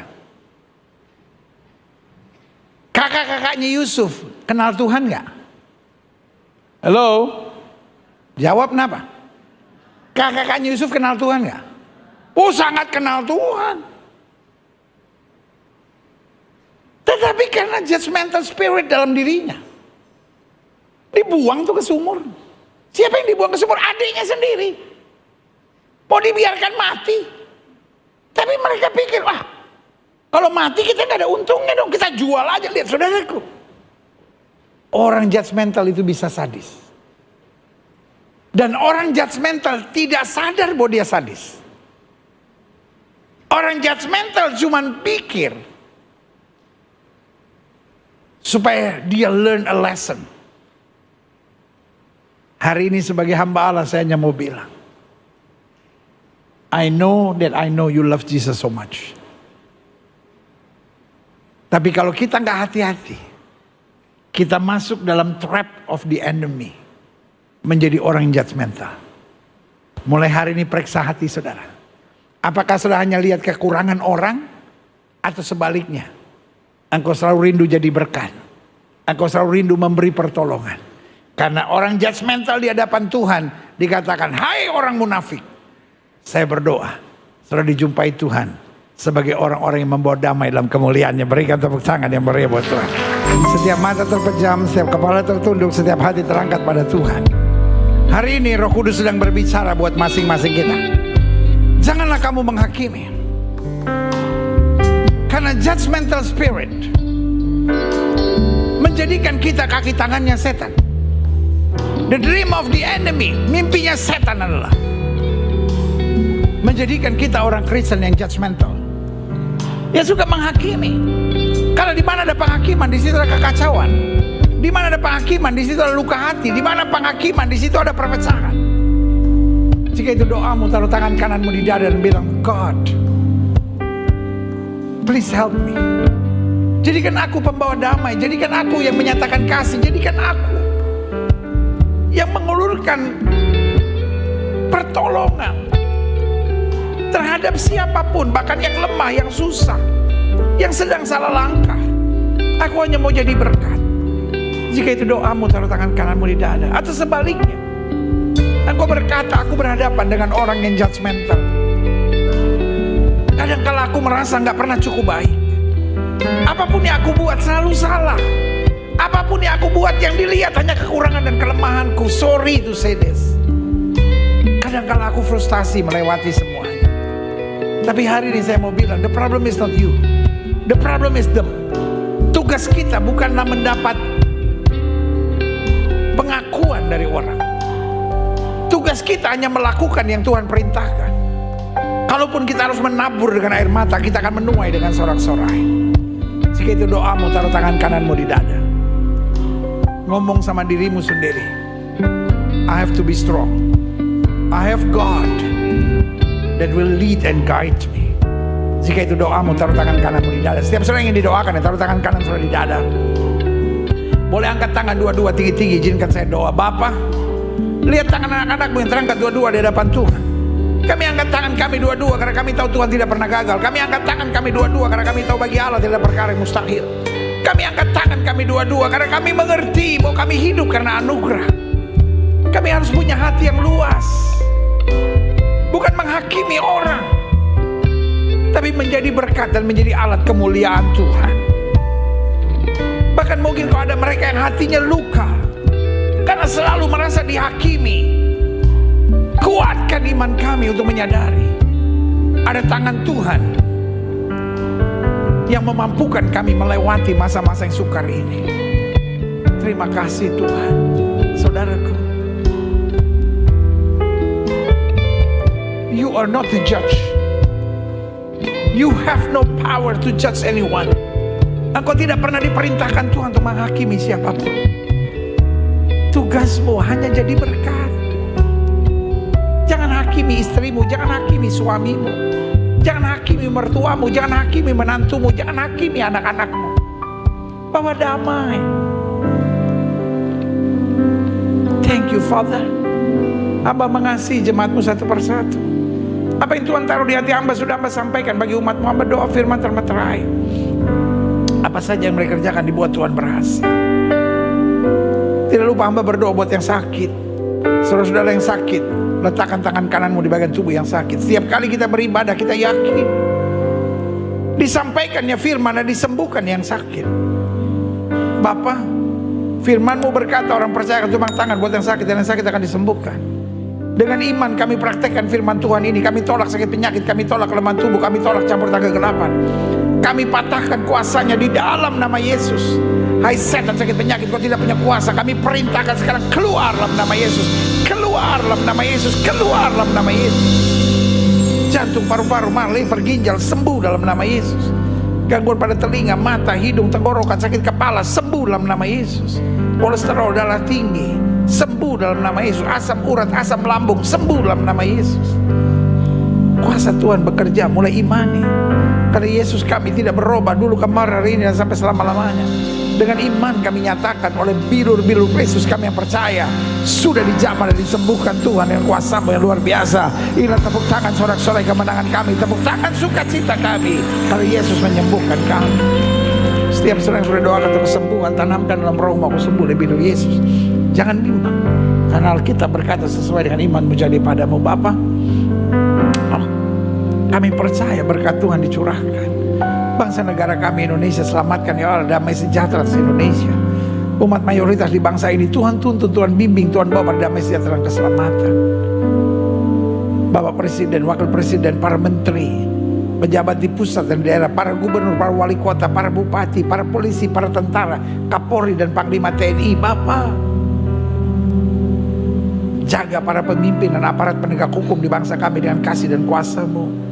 Kakak-kakaknya Yusuf kenal Tuhan gak? Halo? Jawab kenapa? Kakak-kakaknya Yusuf kenal Tuhan gak? Oh, sangat kenal Tuhan. Tetapi karena judgmental spirit dalam dirinya, dibuang tuh ke sumur. Siapa yang dibuang ke sumur? Adiknya sendiri. Mau dibiarkan mati. Tapi mereka pikir, wah, kalau mati kita gak ada untungnya dong. Kita jual aja, lihat saudaraku. Orang judgmental itu bisa sadis. Dan orang judgmental tidak sadar bahwa dia sadis. Orang judgmental cuman pikir supaya dia learn a lesson. Hari ini sebagai hamba Allah saya hanya mau bilang, I know that I know you love Jesus so much. Tapi kalau kita nggak hati-hati, kita masuk dalam trap of the enemy, menjadi orang yang judgmental. Mulai hari ini periksa hati saudara. Apakah saudara hanya lihat kekurangan orang, atau sebaliknya, engkau selalu rindu jadi berkat, engkau selalu rindu memberi pertolongan. Karena orang judgmental di hadapan Tuhan dikatakan, hai orang munafik. Saya berdoa, saudara dijumpai Tuhan sebagai orang-orang yang membawa damai dalam kemuliaannya. Berikan tepuk tangan yang meriah buat Tuhan. Setiap mata terpejam, setiap kepala tertunduk, setiap hati terangkat pada Tuhan. Hari ini Roh Kudus sedang berbicara buat masing-masing kita. Janganlah kamu menghakimi. Karena judgmental spirit menjadikan kita kaki tangannya setan. The dream of the enemy, mimpinya setan adalah menjadikan kita orang Kristen yang judgmental. Dia suka menghakimi. Karena di mana ada penghakiman, di situ ada kekacauan. Di mana ada penghakiman, di situ ada luka hati. Di mana penghakiman, di situ ada perpecahan. Jika itu doamu, taruh tangan kananmu di dada dan bilang, God, please help me. Jadikan aku pembawa damai. Jadikan aku yang menyatakan kasih. Jadikan aku yang mengulurkan pertolongan terhadap siapapun, bahkan yang lemah, yang susah, yang sedang salah langkah. Aku hanya mau jadi berkat. Jika itu doamu, taruh tangan kananmu di dada. Atau sebaliknya, engkau berkata, aku berhadapan dengan orang yang judgmental. Kadang-kala aku merasa gak pernah cukup baik. Apapun yang aku buat selalu salah. Apapun yang aku buat yang dilihat hanya kekurangan dan kelemahanku. Sorry to say this. Kadang-kala aku frustasi melewati semuanya. Tapi hari ini saya mau bilang, the problem is not you. The problem is them. Tugas kita bukanlah mendapat pengakuan dari orang. Tugas kita hanya melakukan yang Tuhan perintahkan. Kalaupun kita harus menabur dengan air mata, kita akan menuai dengan sorak-sorai. Jika itu doamu, taruh tangan kananmu di dada. Ngomong sama dirimu sendiri, I have to be strong. I have God that will lead and guide me. Jika itu doamu, taruh tangan kananmu di dada. Setiap saudara yang ingin didoakan, ya, taruh tangan kanan saudara di dada. Boleh angkat tangan dua-dua tinggi-tinggi. Izinkan saya doa. Bapa, lihat tangan anak-anakmu yang terangkat dua-dua di hadapan Tuhan. Kami angkat tangan kami dua-dua karena kami tahu Tuhan tidak pernah gagal. Kami angkat tangan kami dua-dua karena kami tahu bagi Allah tidak ada perkara yang mustahil. Kami angkat tangan kami dua-dua karena kami mengerti bahwa kami hidup karena anugerah. Kami harus punya hati yang luas, bukan menghakimi orang, tapi menjadi berkat dan menjadi alat kemuliaan Tuhan. Bahkan mungkin kalau ada mereka yang hatinya luka karena selalu merasa dihakimi, kuatkan iman kami untuk menyadari ada tangan Tuhan yang memampukan kami melewati masa-masa yang sukar ini. Terima kasih Tuhan. Saudaraku, you are not the judge. You have no power to judge anyone. Engkau tidak pernah diperintahkan Tuhan untuk menghakimi siapapun. Tugasmu hanya jadi berkat. Jangan hakimi istrimu, jangan hakimi suamimu, jangan hakimi mertuamu, jangan hakimi menantumu, jangan hakimi anak-anakmu. Bawa damai. Thank you Father. Hamba mengasihi jemaatmu satu persatu. Apa yang Tuhan taruh di hati hamba sudah hamba sampaikan bagi umatmu. Hamba doa firman termeterai. Apa saja yang mereka kerjakan dibuat Tuhan berhasil. Tidak lupa hamba berdoa buat yang sakit. Saudara-saudara yang sakit, letakkan tangan kananmu di bagian tubuh yang sakit. Setiap kali kita beribadah, kita yakin disampaikannya firman dan disembuhkan yang sakit. Bapa, firman-Mu berkata orang percaya akan tumpang tangan buat yang sakit dan yang sakit akan disembuhkan. Dengan iman kami praktekkan firman Tuhan ini. Kami tolak sakit penyakit, kami tolak kelemahan tubuh, kami tolak campur tangan kegelapan. Kami patahkan kuasanya di dalam nama Yesus. Hai setan sakit penyakit, kau tidak punya kuasa. Kami perintahkan sekarang keluar dalam nama Yesus. Keluar dalam nama Yesus. Keluar dalam nama Yesus. Jantung, paru-paru, liver, ginjal sembuh dalam nama Yesus. Gangguan pada telinga, mata, hidung, tenggorokan, sakit kepala sembuh dalam nama Yesus. Kolesterol darah tinggi sembuh dalam nama Yesus. Asam urat, asam lambung sembuh dalam nama Yesus. Kuasa kuasa Tuhan bekerja, mulai imani. Karena Yesus kami tidak berubah dulu, kemarin, hari ini, dan sampai selama-lamanya. Dengan iman kami nyatakan oleh bilur-bilur Kristus kami yang percaya sudah dijamah dan disembuhkan Tuhan dengan kuasa-Mu yang luar biasa. Inilah tepuk tangan sorak-sorai kemenangan kami, tepuk tangan sukacita kami karena Yesus menyembuhkan kami. Setiap saudara yang sudah doakan untuk kesembuhan, tanamkan dalam rohmu, aku sembuh oleh bilur Yesus. Jangan bimbang, karena Alkitab berkata sesuai dengan imanmu jadi padamu. Bapa, kami percaya berkat Tuhan dicurahkan. Bangsa negara kami Indonesia selamatkan ya Allah, damai sejahtera atas Indonesia. Umat mayoritas di bangsa ini Tuhan tuntun, Tuhan bimbing, Tuhan bawa pada damai sejahtera dan keselamatan. Bapak Presiden, Wakil Presiden, para menteri, pejabat di pusat dan daerah, para gubernur, para wali kota, para bupati, para polisi, para tentara, Kapolri dan Panglima TNI. Bapak, jaga para pemimpin dan aparat penegak hukum di bangsa kami dengan kasih dan kuasa-Mu.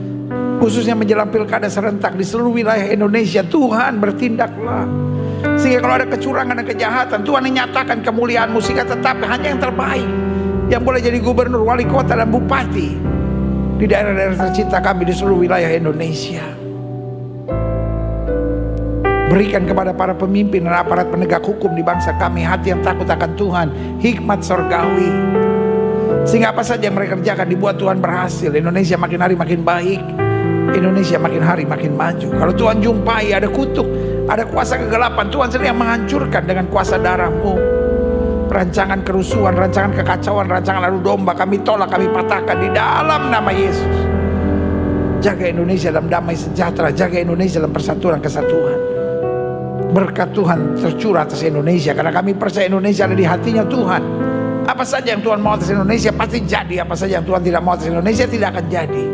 Khususnya menjelang pilkada serentak di seluruh wilayah Indonesia, Tuhan bertindaklah. Sehingga kalau ada kecurangan dan kejahatan, Tuhan menyatakan kemuliaan-Mu, sehingga tetap hanya yang terbaik yang boleh jadi gubernur, wali kota dan bupati di daerah-daerah tercinta kami di seluruh wilayah Indonesia. Berikan kepada para pemimpin dan aparat penegak hukum di bangsa kami hati yang takut akan Tuhan, hikmat sorgawi, sehingga apa saja yang mereka kerjakan dibuat Tuhan berhasil. Indonesia makin hari makin baik, Indonesia makin hari makin maju. Kalau Tuhan jumpai ada kutuk, ada kuasa kegelapan, Tuhan sendiri yang menghancurkan dengan kuasa darah-Mu. Rancangan kerusuhan, rancangan kekacauan, rancangan adu domba kami tolak, kami patahkan di dalam nama Yesus. Jaga Indonesia dalam damai sejahtera, jaga Indonesia dalam persatuan kesatuan. Berkat Tuhan tercurah atas Indonesia, karena kami percaya Indonesia ada di hatinya Tuhan. Apa saja yang Tuhan mau atas Indonesia pasti jadi, apa saja yang Tuhan tidak mau atas Indonesia tidak akan jadi.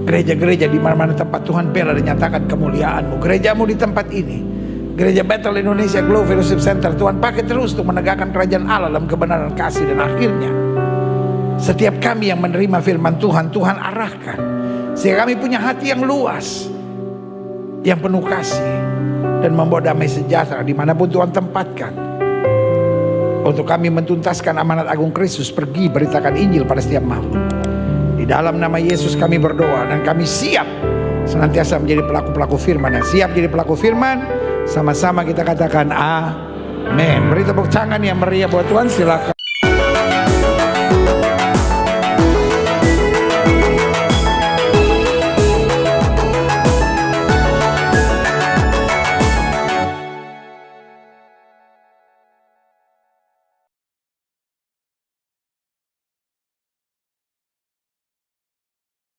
Gereja-gereja di mana-mana tempat Tuhan bela dan nyatakan kemuliaan-Mu. Gereja-Mu di tempat ini, Gereja Bethel Indonesia Glow Fellowship Center, Tuhan pakai terus untuk menegakkan kerajaan Allah dalam kebenaran kasih. Dan akhirnya setiap kami yang menerima firman Tuhan, Tuhan arahkan sehingga kami punya hati yang luas, yang penuh kasih, dan membawa damai sejahtera dimanapun Tuhan tempatkan. Untuk kami mentuntaskan amanat agung Kristus, pergi beritakan Injil pada setiap makhluk. Di dalam nama Yesus kami berdoa, dan kami siap senantiasa menjadi pelaku-pelaku firman. Yang siap jadi pelaku firman, sama-sama kita katakan amin. Beri tepuk tangan yang meriah buat Tuhan, silakan.